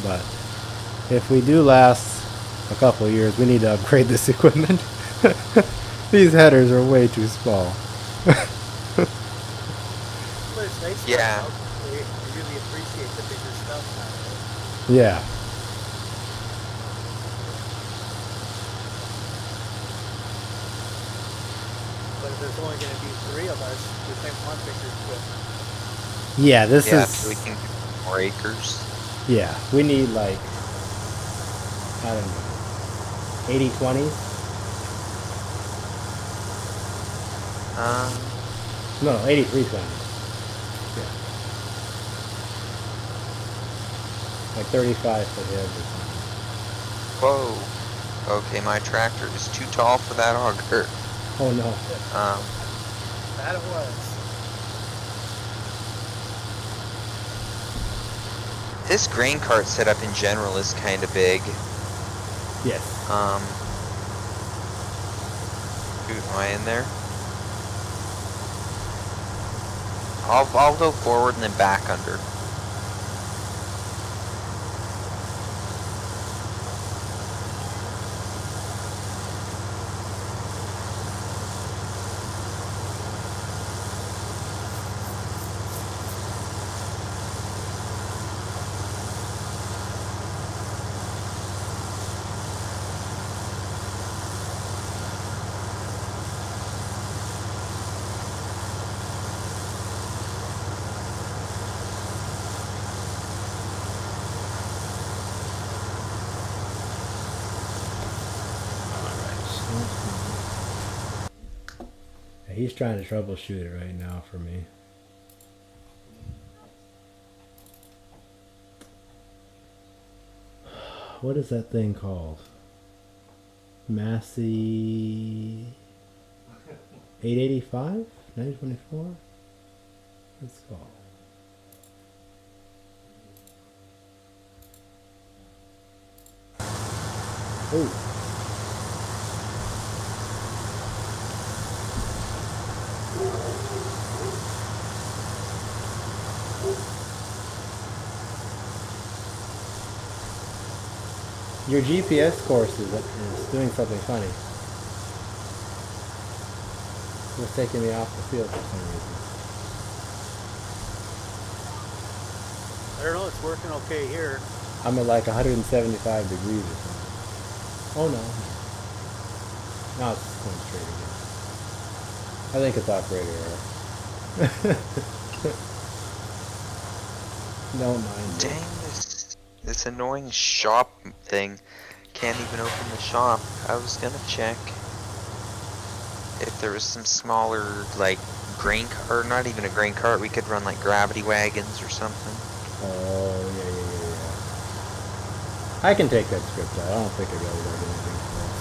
But if we do last a couple of years, we need to upgrade this equipment. These headers are way too small. But it's nice. Yeah. They really appreciate the bigger stuff now. Yeah. But if there's only going to be 3 of us, we can want bigger equipment. Yeah, this yeah, is... so we can get more acres. Yeah, we need like, I don't know, 80/20s? No, 83/20s. Yeah. Like 35 foot heads or something. Whoa. Okay, my tractor is too tall for that auger. Oh no. That it was. This grain cart setup in general is kind of big. Yes. Shoot, am I in there? I'll go forward and then back under. Yeah, he's trying to troubleshoot it right now for me. What is that thing called? Massey 885? 924? What's it called? Oh. Your GPS course is doing something funny. It's taking me off the field for some reason. I don't know, it's working okay here. I'm at like 175 degrees or something. Oh no. Now it's going straight again. I think it's operator error. Don't mind it. Dang, this annoying shop thing. Can't even open the shop. I was gonna check if there was some smaller, like, grain cart, or not even a grain cart, we could run like gravity wagons or something. Oh, yeah. I can take that script out. I don't think I got anything for us.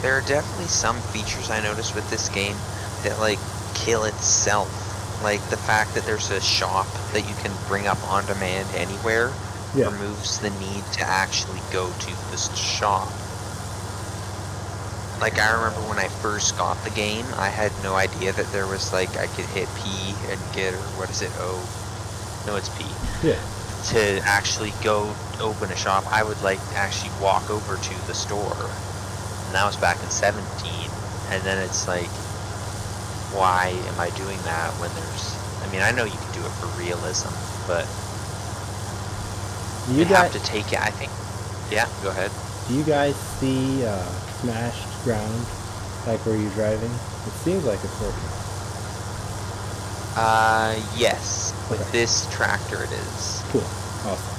There are definitely some features I noticed with this game that like kill itself. Like the fact that there's a shop that you can bring up on demand anywhere removes the need to actually go to this shop. Like I remember when I first got the game, I had no idea that there was like I could hit P and get, or what is it, O? No, it's P. Yeah. To actually go open a shop, I would like actually walk over to the store. And that was back in 17, and then it's like, why am I doing that when there's, I mean, I know you can do it for realism, but you have to take it, I think. Yeah, go ahead. Do you guys see smashed ground, like where you're driving? It seems like it's working. Yes. With this tractor it is. Cool. Awesome.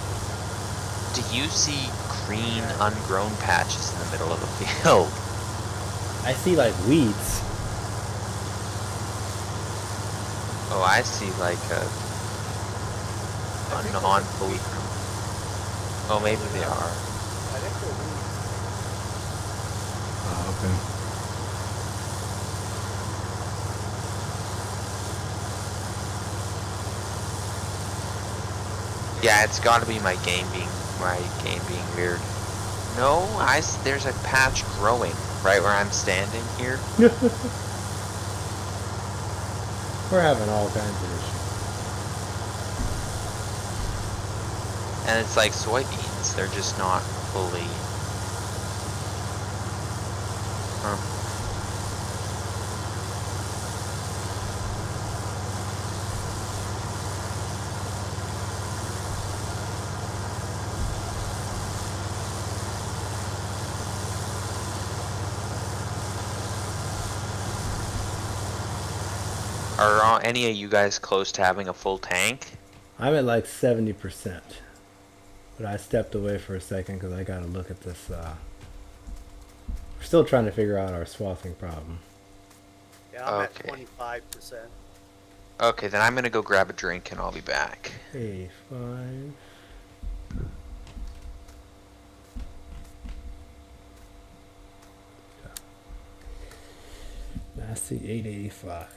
Do you see green ungrown patches in the middle of the field? I see like weeds. Oh, I see like a non-fully. Oh, maybe they are. I think they're weeds. Oh, okay. Yeah, it's got to be my game being weird. No, there's a patch growing right where I'm standing here. We're having all kinds of issues. And it's like soybeans, they're just not fully. Are any of you guys close to having a full tank? I'm at like 70%. But I stepped away for a second because I got to look at this. We're still trying to figure out our swathing problem. Yeah, I'm Okay. at 25%. Okay, then I'm gonna go grab a drink and I'll be back. 85. Massey 885.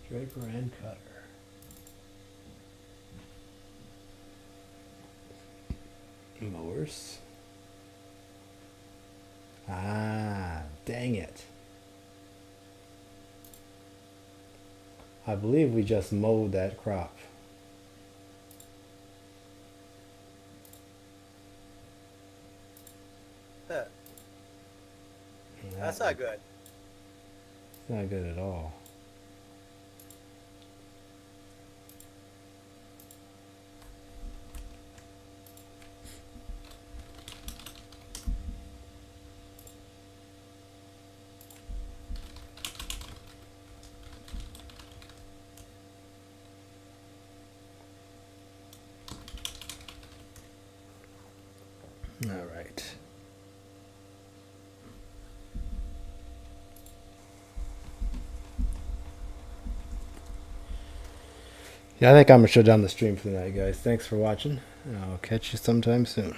Draper and cutter. Mowers. Ah, dang it. I believe we just mowed that crop. That's not good. Not good at all. All right. Yeah, I think I'm gonna shut down the stream for the night, guys. Thanks for watching. I'll catch you sometime soon.